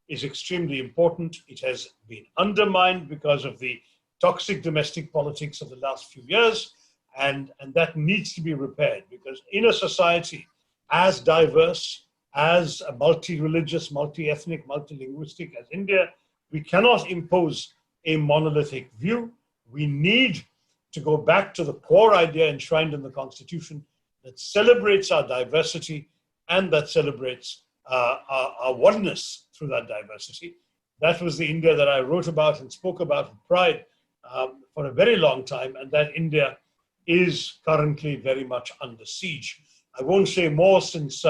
is extremely important. It has been undermined because of the toxic domestic politics of the last few years. And that needs to be repaired, because in a society as diverse, as multi-religious, multi-ethnic, multilinguistic as India, we cannot impose a monolithic view. We need to go back to the core idea enshrined in the Constitution that celebrates our diversity and that celebrates our oneness through that diversity. That was the India that I wrote about and spoke about with pride for a very long time, and that India is currently very much under siege. I won't say more since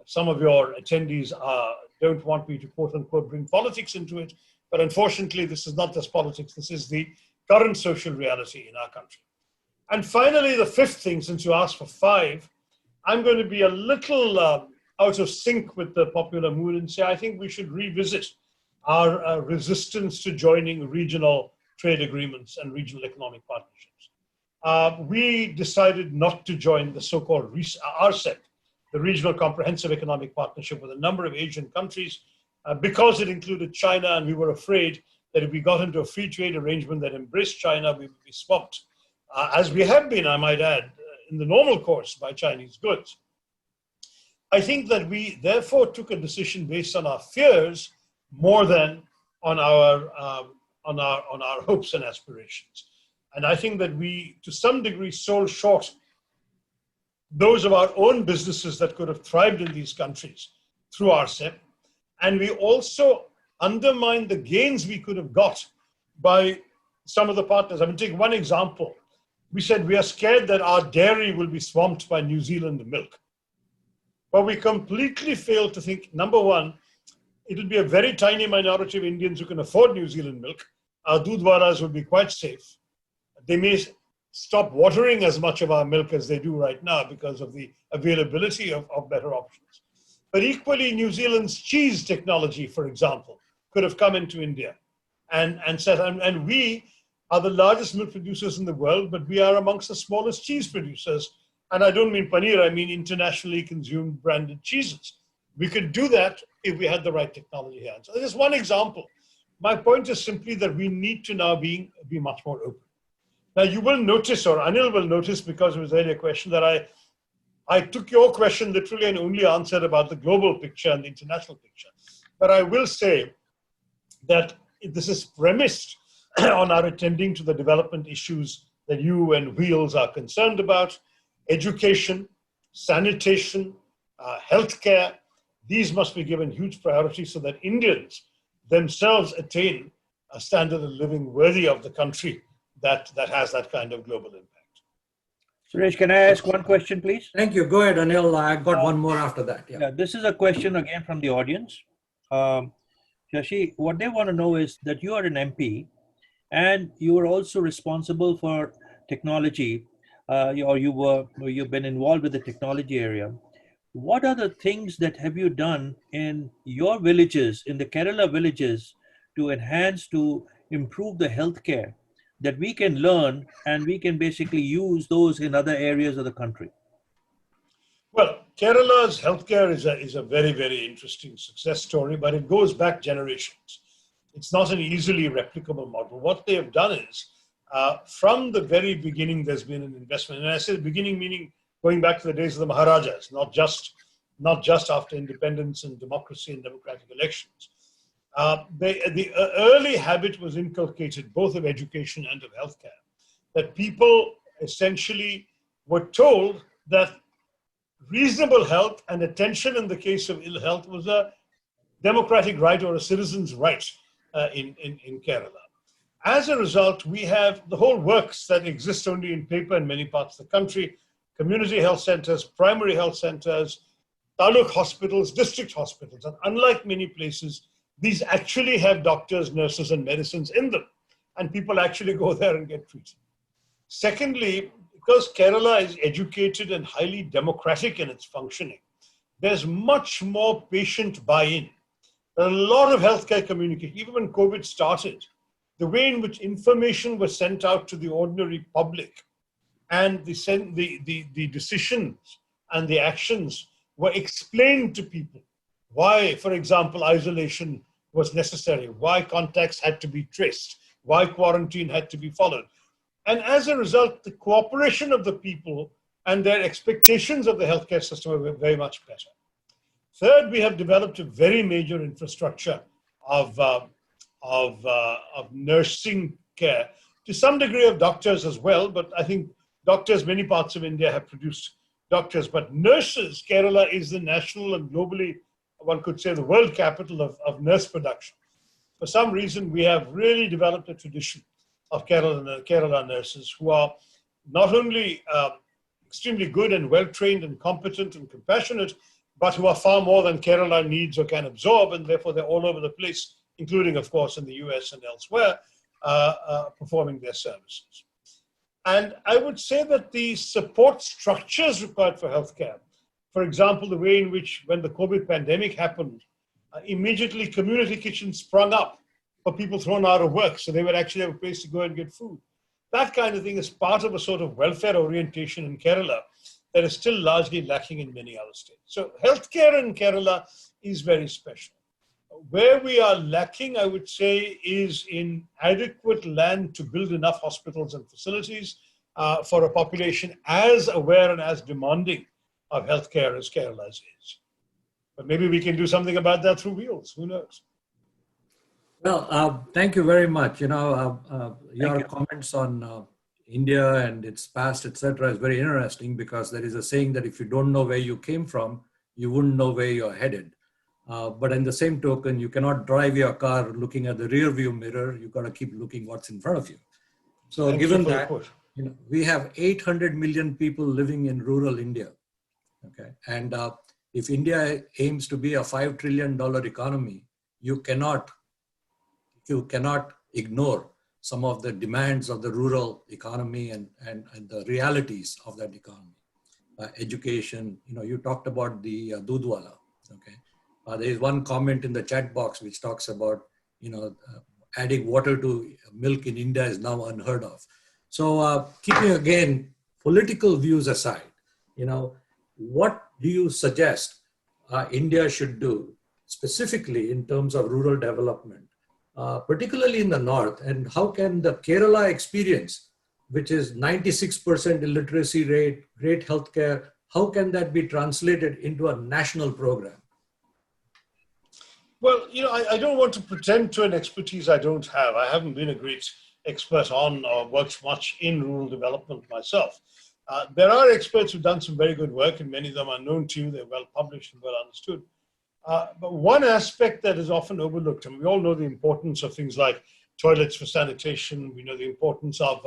some of your attendees don't want me to quote unquote bring politics into it, but unfortunately this is not just politics, this is the current social reality in our country. And finally, the fifth thing, since you asked for five, I'm going to be a little out of sync with the popular mood and say I think we should revisit our resistance to joining regional trade agreements and regional economic partnerships. We decided not to join the so-called RCEP, the Regional Comprehensive Economic Partnership with a number of Asian countries, because it included China, and we were afraid that if we got into a free trade arrangement that embraced China, we would be swamped, as we have been, I might add, in the normal course by Chinese goods. I think that we therefore took a decision based on our fears more than on our hopes and aspirations. And I think that we, to some degree, sold short those of our own businesses that could have thrived in these countries through our Sept. And we also undermined the gains we could have got by some of the partners. I mean, take one example. We said we are scared that our dairy will be swamped by New Zealand milk. But we completely failed to think, number one, it will be a very tiny minority of Indians who can afford New Zealand milk. Our dudhwalas will be quite safe. They may stop watering as much of our milk as they do right now because of the availability of better options. But equally, New Zealand's cheese technology, for example, could have come into India and said, and we are the largest milk producers in the world, but we are amongst the smallest cheese producers. And I don't mean paneer, I mean internationally consumed branded cheeses. We could do that if we had the right technology here. So this is one example. My point is simply that we need to now be much more open. Now you will notice, or Anil will notice, because it was earlier question, that I took your question literally and only answered about the global picture and the international picture. But I will say that this is premised on our attending to the development issues that you and Wheels are concerned about: education, sanitation, healthcare. These must be given huge priority so that Indians themselves attain a standard of living worthy of the country that has that kind of global impact. Suresh, can I ask one question, please? Thank you. Go ahead, Anil. I got one more after that. Yeah, this is a question again from the audience. Shashi, what they want to know is that you are an MP and you are also responsible for technology, you've been involved with the technology area. What are the things that have you done in your villages, in the Kerala villages, to improve the healthcare that we can learn and we can basically use those in other areas of the country? Well, Kerala's healthcare is a very, very interesting success story, but it goes back generations. It's not an easily replicable model. What they have done is, from the very beginning, there's been an investment. And I say beginning meaning going back to the days of the Maharajas, not just after independence and democracy and democratic elections. The early habit was inculcated, both of education and of healthcare, that people essentially were told that reasonable health and attention in the case of ill health was a democratic right or a citizen's right in Kerala. As a result, we have the whole works that exist only in paper in many parts of the country: community health centers, primary health centers, taluk hospitals, district hospitals. And unlike many places, these actually have doctors, nurses, and medicines in them. And people actually go there and get treated. Secondly, because Kerala is educated and highly democratic in its functioning, there's much more patient buy-in. There are a lot of healthcare communication. Even when COVID started, the way in which information was sent out to the ordinary public and the decisions and the actions were explained to people. Why, for example, isolation was necessary, why contacts had to be traced, why quarantine had to be followed. And as a result, the cooperation of the people and their expectations of the healthcare system were very much better. Third, we have developed a very major infrastructure of nursing care, to some degree of doctors as well, but I think doctors, many parts of India have produced doctors, but nurses, Kerala is the national and globally, one could say, the world capital of nurse production. For some reason, we have really developed a tradition of Kerala nurses who are not only extremely good and well-trained and competent and compassionate, but who are far more than Kerala needs or can absorb, and therefore they're all over the place, including, of course, in the US and elsewhere, performing their services. And I would say that the support structures required for healthcare, for example, the way in which when the COVID pandemic happened, immediately community kitchens sprung up for people thrown out of work, so they would actually have a place to go and get food. That kind of thing is part of a sort of welfare orientation in Kerala that is still largely lacking in many other states. So healthcare in Kerala is very special. Where we are lacking, I would say, is in adequate land to build enough hospitals and facilities for a population as aware and as demanding of healthcare as Kerala's is. But maybe we can do something about that through wheels. Who knows? Well, thank you very much. Your you. comments on India and its past, etc., is very interesting because there is a saying that if you don't know where you came from, you wouldn't know where you're headed. But in the same token, you cannot drive your car looking at the rear view mirror. You've got to keep looking what's in front of you. So Thank you given for the that, quote. we have 800 million people living in rural India. Okay, and if India aims to be a $5 trillion economy, you cannot ignore some of the demands of the rural economy and the realities of that economy. Education, you talked about the Dudwala. Okay, there is one comment in the chat box which talks about, adding water to milk in India is now unheard of. So keeping again political views aside, what do you suggest India should do specifically in terms of rural development, particularly in the north, and how can the Kerala experience, which is 96% illiteracy rate, great healthcare, how can that be translated into a national program? Well, I don't want to pretend to an expertise I don't have. I haven't been a great expert on or worked much in rural development myself. There are experts who've done some very good work, and many of them are known to you. They're well published and well understood. But one aspect that is often overlooked, and we all know the importance of things like toilets for sanitation. We know the importance of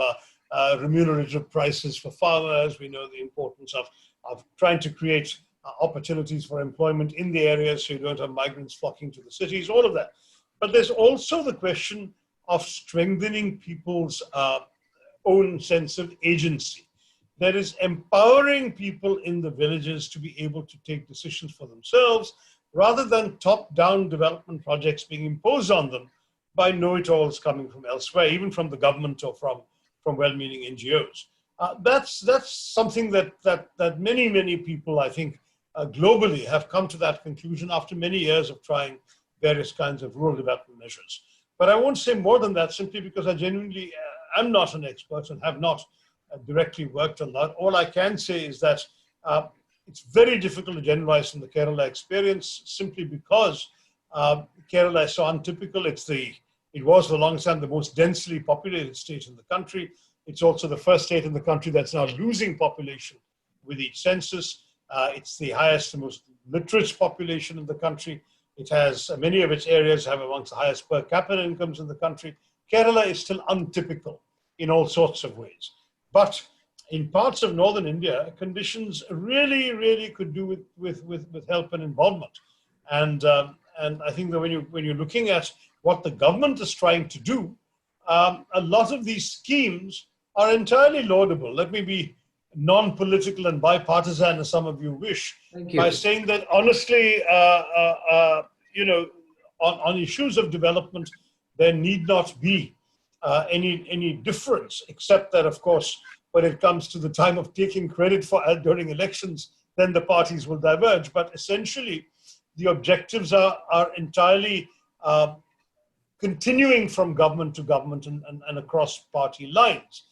remunerative prices for farmers. We know the importance of trying to create opportunities for employment in the areas so you don't have migrants flocking to the cities, all of that. But there's also the question of strengthening people's own sense of agency. That is empowering people in the villages to be able to take decisions for themselves rather than top-down development projects being imposed on them by know-it-alls coming from elsewhere, even from the government or from well-meaning NGOs. That's something that many people, I think, globally have come to that conclusion after many years of trying various kinds of rural development measures. But I won't say more than that simply because I genuinely am not an expert and have not directly worked on that. All I can say is that it's very difficult to generalize from the Kerala experience simply because Kerala is so untypical. It was for a long time the most densely populated state in the country. It's also the first state in the country that's now losing population with each census. It's the highest and most literate population in the country. It has, many of its areas have amongst the highest per capita incomes in the country. Kerala is still untypical in all sorts of ways. But in parts of northern India, conditions really could do with help and involvement. And I think that when you're looking at what the government is trying to do, a lot of these schemes are entirely laudable. Let me be non-political and bipartisan, as some of you wish, by saying that honestly, on issues of development, there need not be any difference, except that, of course, when it comes to the time of taking credit for during elections, then the parties will diverge. But essentially, the objectives are entirely continuing from government to government and across party lines.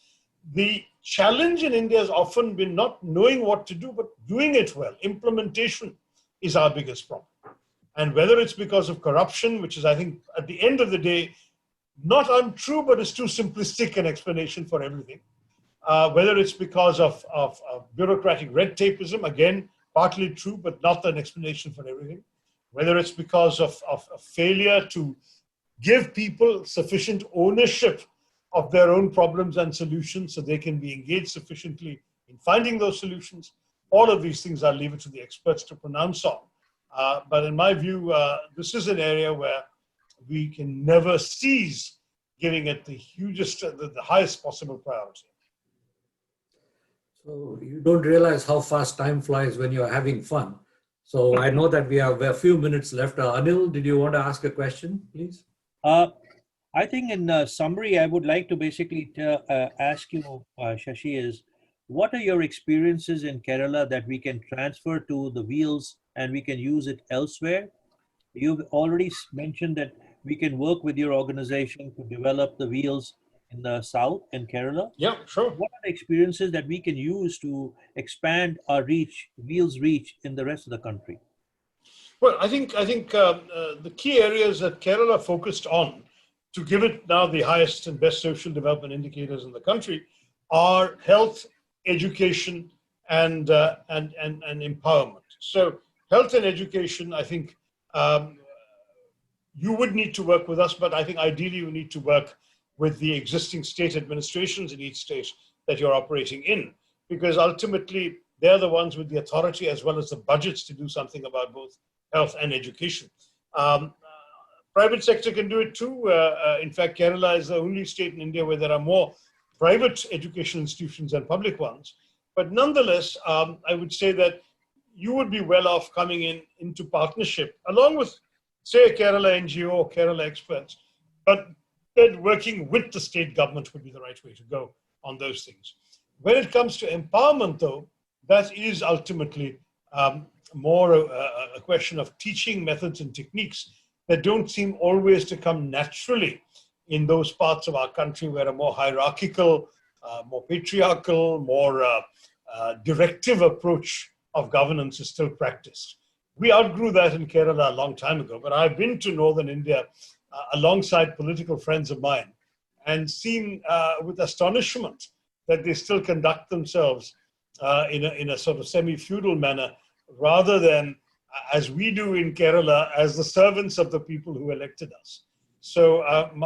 The challenge in India has often been not knowing what to do, but doing it well. Implementation is our biggest problem. And whether it's because of corruption, which is, I think, at the end of the day, not untrue, but is too simplistic an explanation for everything. Whether it's because of bureaucratic red tapeism, again, partly true, but not an explanation for everything. Whether it's because of failure to give people sufficient ownership of their own problems and solutions so they can be engaged sufficiently in finding those solutions. All of these things I'll leave it to the experts to pronounce on. But in my view, this is an area where we can never cease giving it the highest possible priority. So you don't realize how fast time flies when you're having fun. So I know that we have a few minutes left. Anil, did you want to ask a question, please? I think in summary, I would like to basically ask you, Shashi, is what are your experiences in Kerala that we can transfer to the wheels and we can use it elsewhere? You've already mentioned that we can work with your organization to develop the wheels in the south, in Kerala. Yeah, sure. What are the experiences that we can use to expand our reach, Wheels' reach in the rest of the country? Well, I think the key areas that Kerala focused on to give it now the highest and best social development indicators in the country are health, education, and empowerment. So, health and education, I think you would need to work with us, but I think ideally you need to work with the existing state administrations in each state that you're operating in, because ultimately they're the ones with the authority as well as the budgets to do something about both health and education. Private sector can do it too. In fact, Kerala is the only state in India where there are more private education institutions than public ones. But nonetheless, I would say that you would be well off coming into partnership along with, say, a Kerala NGO or Kerala experts, but then working with the state government would be the right way to go on those things. When it comes to empowerment, though, that is ultimately more a question of teaching methods and techniques that don't seem always to come naturally in those parts of our country where a more hierarchical, more patriarchal, more directive approach of governance is still practiced. We outgrew that in Kerala a long time ago, but I've been to northern India alongside political friends of mine and seen with astonishment that they still conduct themselves in a sort of semi-feudal manner rather than, as we do in Kerala, as the servants of the people who elected us. So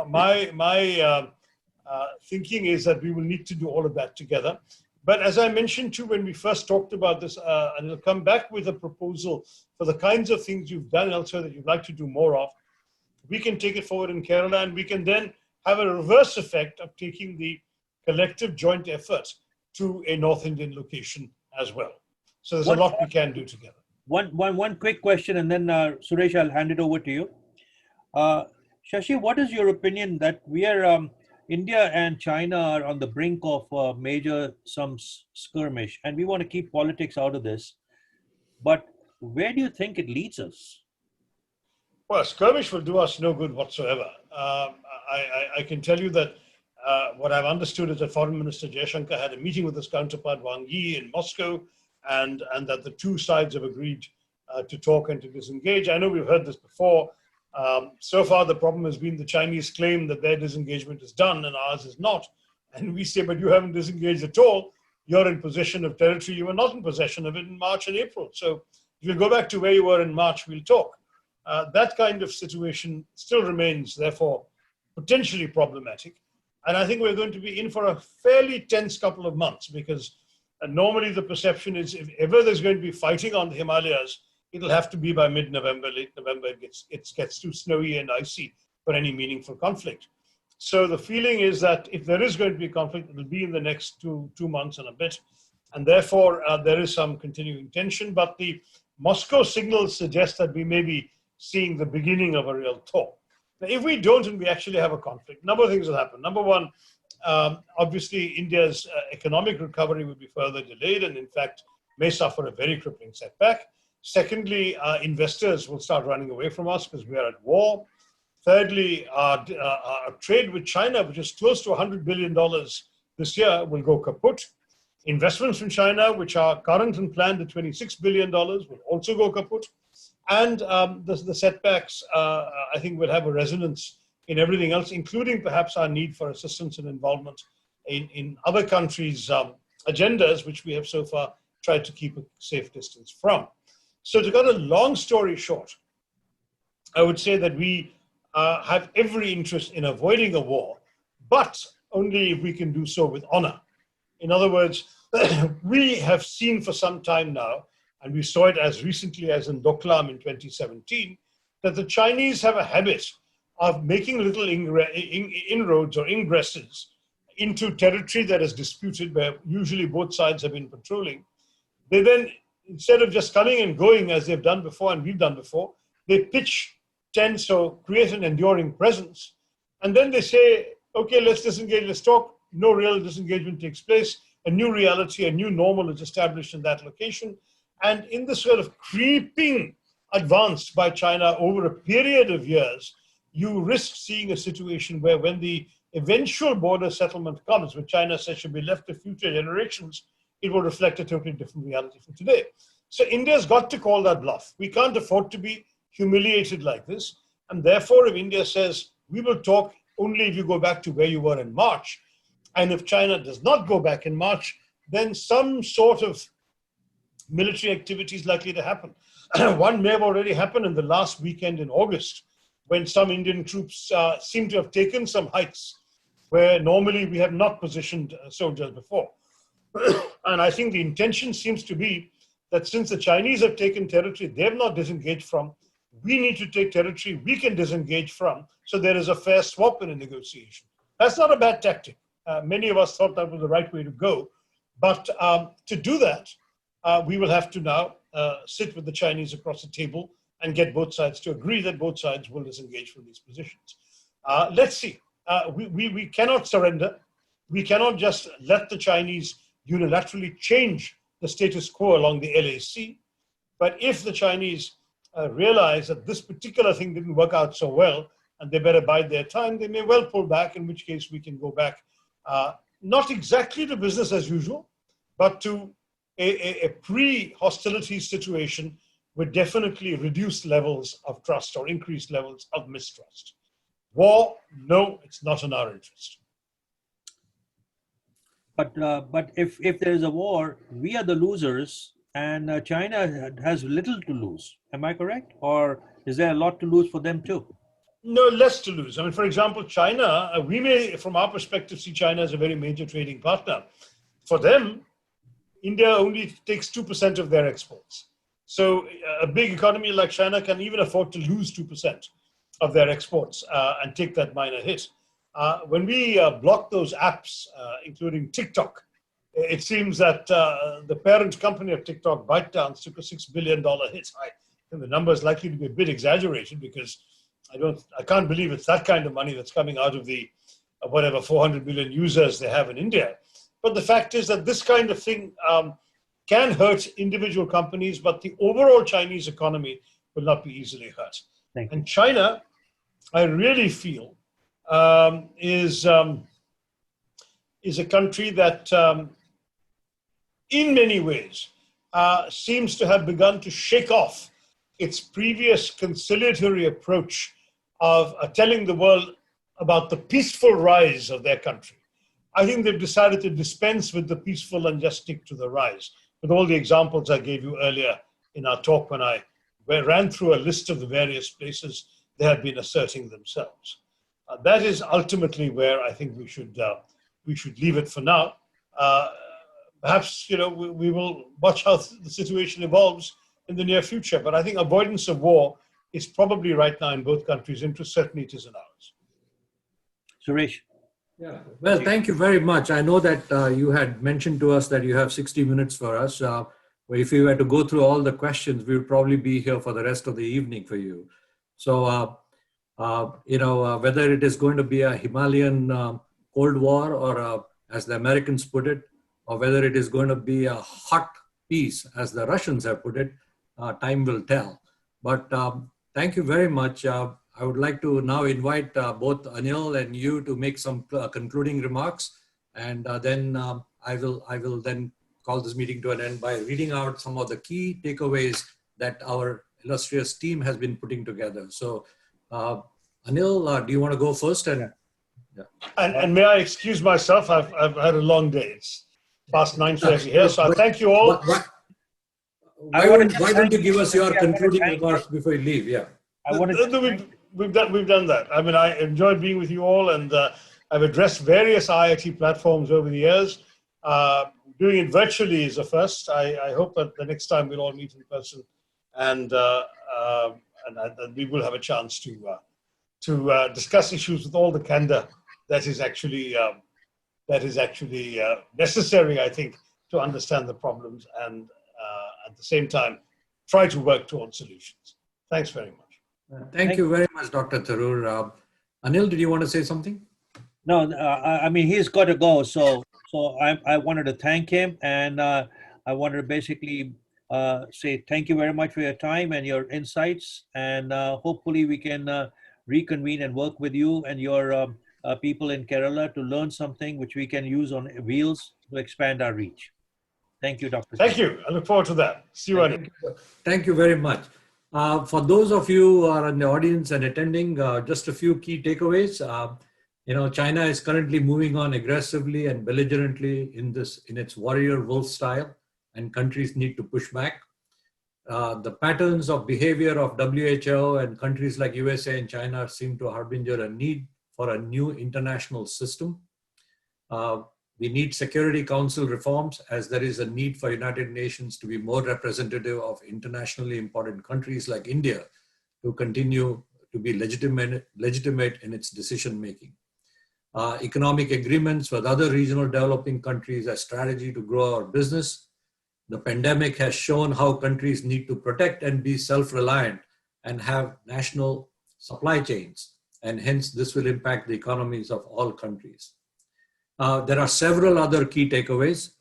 my thinking is that we will need to do all of that together. But as I mentioned too, when we first talked about this, and I'll come back with a proposal for the kinds of things you've done elsewhere that you'd like to do more of, we can take it forward in Kerala, and we can then have a reverse effect of taking the collective joint effort to a North Indian location as well. So there's a lot we can do together. One quick question, and then Suresh, I'll hand it over to you. Shashi, what is your opinion that we are, India and China are on the brink of some skirmish, and we want to keep politics out of this, but where do you think it leads us? Well, skirmish will do us no good whatsoever. I can tell you that what I've understood is that Foreign Minister Jaishankar had a meeting with his counterpart Wang Yi in Moscow, and that the two sides have agreed to talk and to disengage. I know we've heard this before. So far, the problem has been the Chinese claim that their disengagement is done and ours is not. And we say, but you haven't disengaged at all. You're in possession of territory. You were not in possession of it in March and April. So if you go back to where you were in March, we'll talk. That kind of situation still remains, therefore, potentially problematic. And I think we're going to be in for a fairly tense couple of months because normally the perception is if ever there's going to be fighting on the Himalayas, it'll have to be by mid-November, late November. It gets too snowy and icy for any meaningful conflict. So the feeling is that if there is going to be conflict, it'll be in the next two months and a bit. And therefore, there is some continuing tension. But the Moscow signals suggest that we may be seeing the beginning of a real thaw. Now, if we don't and we actually have a conflict, a number of things will happen. Number one, obviously, India's economic recovery will be further delayed and, in fact, may suffer a very crippling setback. Secondly, investors will start running away from us because we are at war. Thirdly, our trade with China, which is close to $100 billion this year, will go kaput. Investments from China, which are current and planned at $26 billion, will also go kaput. And the setbacks, I think, will have a resonance in everything else, including perhaps our need for assistance and involvement in other countries' agendas, which we have so far tried to keep a safe distance from. So to cut a long story short, I would say that we have every interest in avoiding a war, but only if we can do so with honor. In other words, we have seen for some time now, and we saw it as recently as in Doklam in 2017, that the Chinese have a habit of making little inroads or ingresses into territory that is disputed, where usually both sides have been patrolling. They then, instead of just coming and going as they've done before and we've done before, they pitch tents or create an enduring presence. And then they say, okay, let's disengage, let's talk. No real disengagement takes place. A new reality, a new normal is established in that location. And in this sort of creeping advance by China over a period of years, you risk seeing a situation where when the eventual border settlement comes, which China says should be left to future generations, it will reflect a totally different reality from today. So India's got to call that bluff. We can't afford to be humiliated like this. And therefore, if India says, we will talk only if you go back to where you were in March, and if China does not go back in March, then some sort of military activity is likely to happen. One may have already happened in the last weekend in August, when some Indian troops seem to have taken some heights where normally we have not positioned soldiers before. And I think the intention seems to be that since the Chinese have taken territory they have not disengaged from, we need to take territory we can disengage from, so there is a fair swap in a negotiation. That's not a bad tactic. Many of us thought that was the right way to go. But to do that, we will have to now sit with the Chinese across the table and get both sides to agree that both sides will disengage from these positions. Let's see. We cannot surrender. We cannot just let the Chinese unilaterally change the status quo along the LAC. But if the Chinese realize that this particular thing didn't work out so well and they better bide their time, they may well pull back, in which case we can go back, not exactly to business as usual, but to a pre-hostility situation with definitely reduced levels of trust or increased levels of mistrust. War, no, it's not in our interest. But if there is a war, we are the losers, and China has little to lose. Am I correct? Or is there a lot to lose for them too? No, less to lose. I mean, for example, China, we may, from our perspective, see China as a very major trading partner. For them, India only takes 2% of their exports. So a big economy like China can even afford to lose 2% of their exports and take that minor hit. When we block those apps, including TikTok, it seems that the parent company of TikTok, ByteDance, took a $6 billion hit. The number is likely to be a bit exaggerated because I can't believe it's that kind of money that's coming out of the whatever 400 million users they have in India. But the fact is that this kind of thing can hurt individual companies, but the overall Chinese economy will not be easily hurt. And China, I really feel, is a country that in many ways seems to have begun to shake off its previous conciliatory approach of telling the world about the peaceful rise of their country. I think they've decided to dispense with the peaceful and just stick to the rise, with all the examples I gave you earlier in our talk when I ran through a list of the various places they have been asserting themselves. That is ultimately where I think we should leave it for now. Perhaps we will watch how the situation evolves in the near future. But I think avoidance of war is probably right now in both countries' interest. Certainly it is in ours. Suresh. Yeah. Well, thank you very much. I know that you had mentioned to us that you have 60 minutes for us. Where if we were to go through all the questions, we would probably be here for the rest of the evening for you. So, whether it is going to be a Himalayan Cold War or, as the Americans put it, or whether it is going to be a hot peace, as the Russians have put it, time will tell. But thank you very much. I would like to now invite both Anil and you to make some concluding remarks, and then I will then call this meeting to an end by reading out some of the key takeaways that our illustrious team has been putting together. So, Anil, do you want to go first? And may I excuse myself? I've had a long day. It's past 9:30 here, so I thank you all. Why don't you give us your concluding remarks before you leave? Yeah. We've done that. I mean, I enjoyed being with you all, and I've addressed various IIT platforms over the years. Doing it virtually is a first. I hope that the next time we'll all meet in person, and we will have a chance to discuss issues with all the candor that is actually necessary, I think, to understand the problems and at the same time try to work towards solutions. Thanks very much. Thank you very much, Dr. Tharoor. Anil, did you want to say something? No, I mean, he's got to go. So I wanted to thank him, and I wanted to basically say thank you very much for your time and your insights. And hopefully we can reconvene and work with you and your people in Kerala to learn something which we can use on wheels to expand our reach. Thank you, Dr. Thank Singh. you. I look forward to that. See you, Anil. Thank you very much. For those of you who are in the audience and attending, just a few key takeaways. China is currently moving on aggressively and belligerently in its warrior wolf style, and countries need to push back. The patterns of behavior of WHO and countries like USA and China seem to harbinger a need for a new international system. We need Security Council reforms, as there is a need for United Nations to be more representative of internationally important countries like India to continue to be legitimate in its decision making. Economic agreements with other regional developing countries as strategy to grow our business. The pandemic has shown how countries need to protect and be self-reliant and have national supply chains, and hence this will impact the economies of all countries. There are several other key takeaways.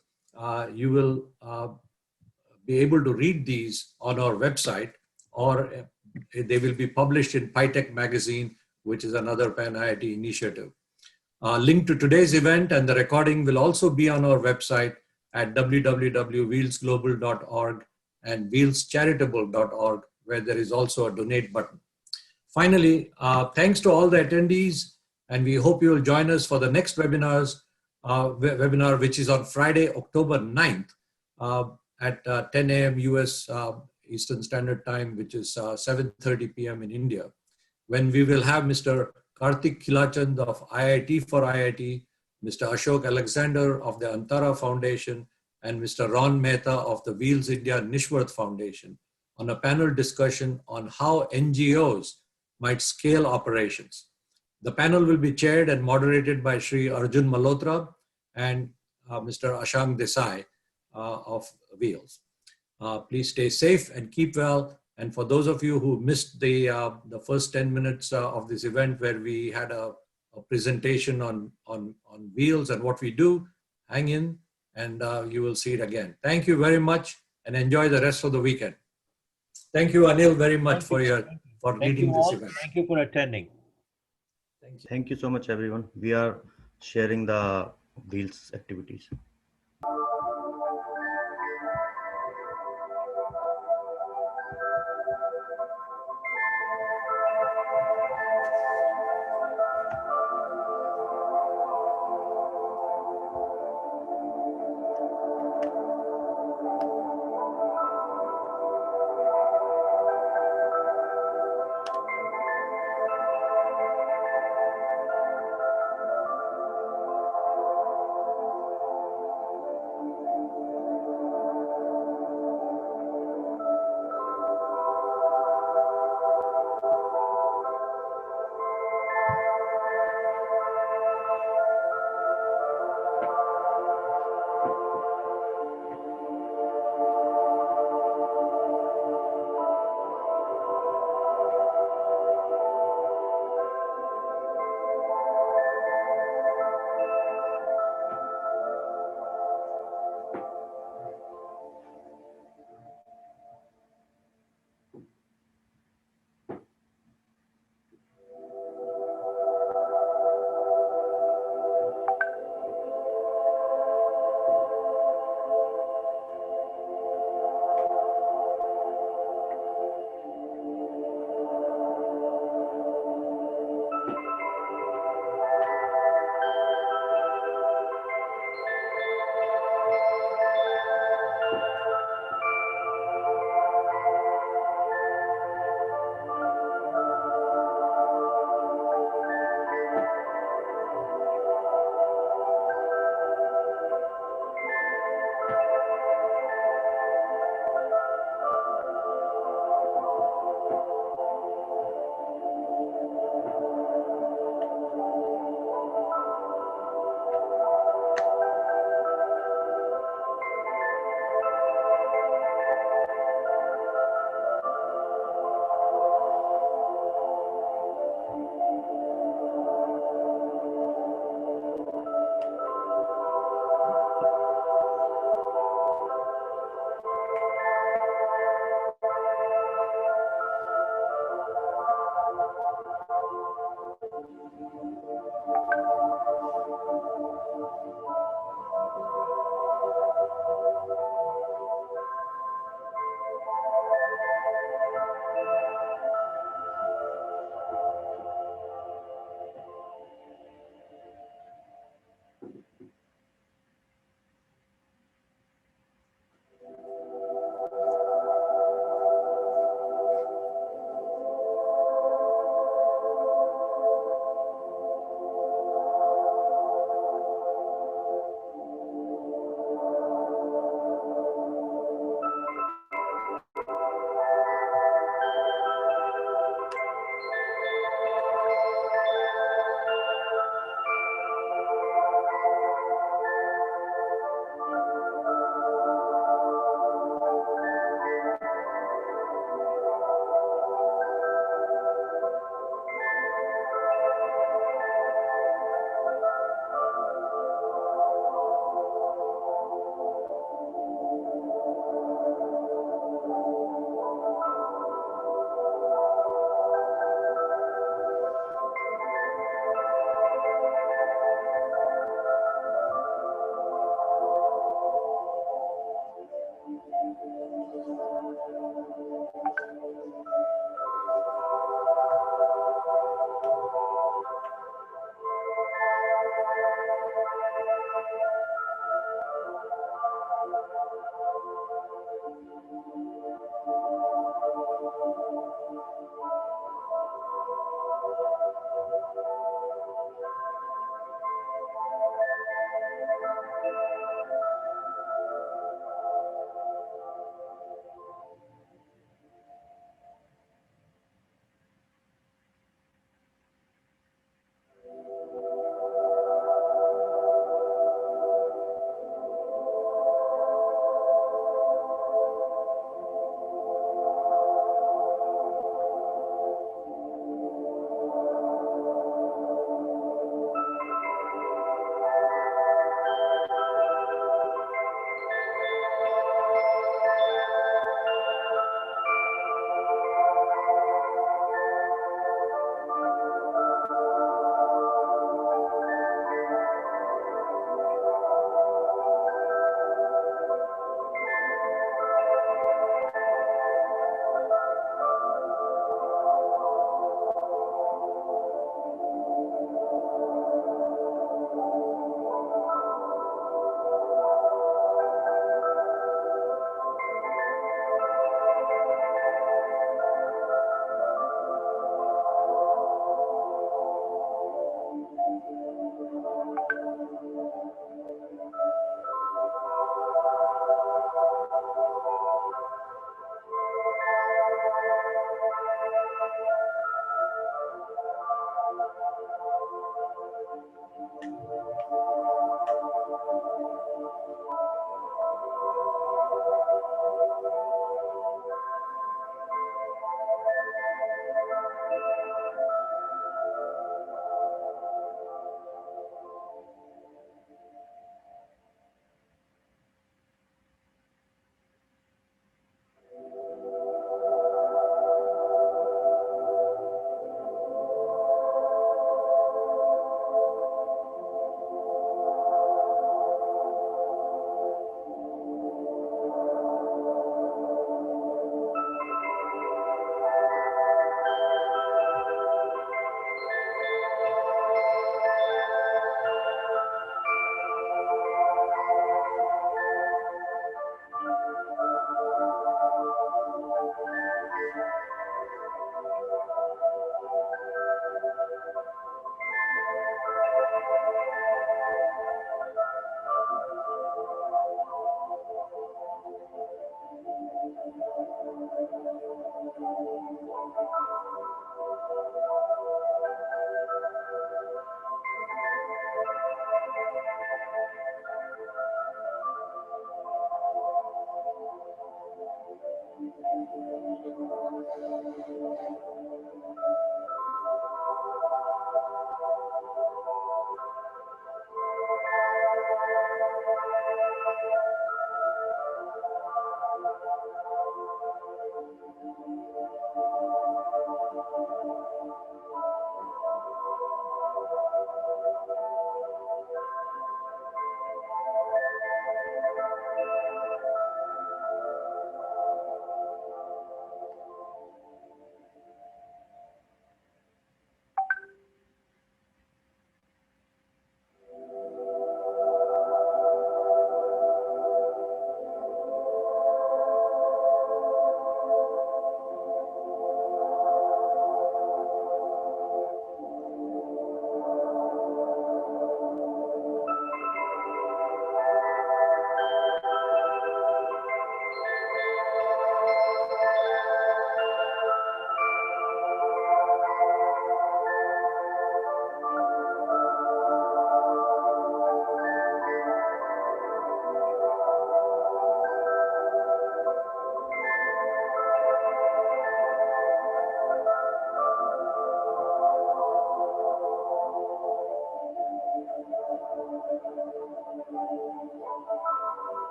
You will be able to read these on our website, or they will be published in PyTech magazine, which is another Pan-IIT initiative. Link to today's event and the recording will also be on our website at www.wheelsglobal.org and wheelscharitable.org, where there is also a donate button. Finally, thanks to all the attendees, and we hope you will join us for the next webinar, which is on Friday, October 9th at 10 a.m. US Eastern Standard Time, which is 7:30 p.m. in India, when we will have Mr. Karthik Khilachand of IIT for IIT, Mr. Ashok Alexander of the Antara Foundation, and Mr. Ron Mehta of the Wheels India Nishworth Foundation on a panel discussion on how NGOs might scale operations. The panel will be chaired and moderated by Sri Arjun Malhotra and Mr. Ashang Desai of Wheels. Please stay safe and keep well. And for those of you who missed the first 10 minutes of this event, where we had a presentation on Wheels and what we do, hang in and you will see it again. Thank you very much and enjoy the rest of the weekend. Thank you, Anil, very much for leading this event. Thank you for attending. Thank you. Thank you so much, everyone. We are sharing the Wheels activities.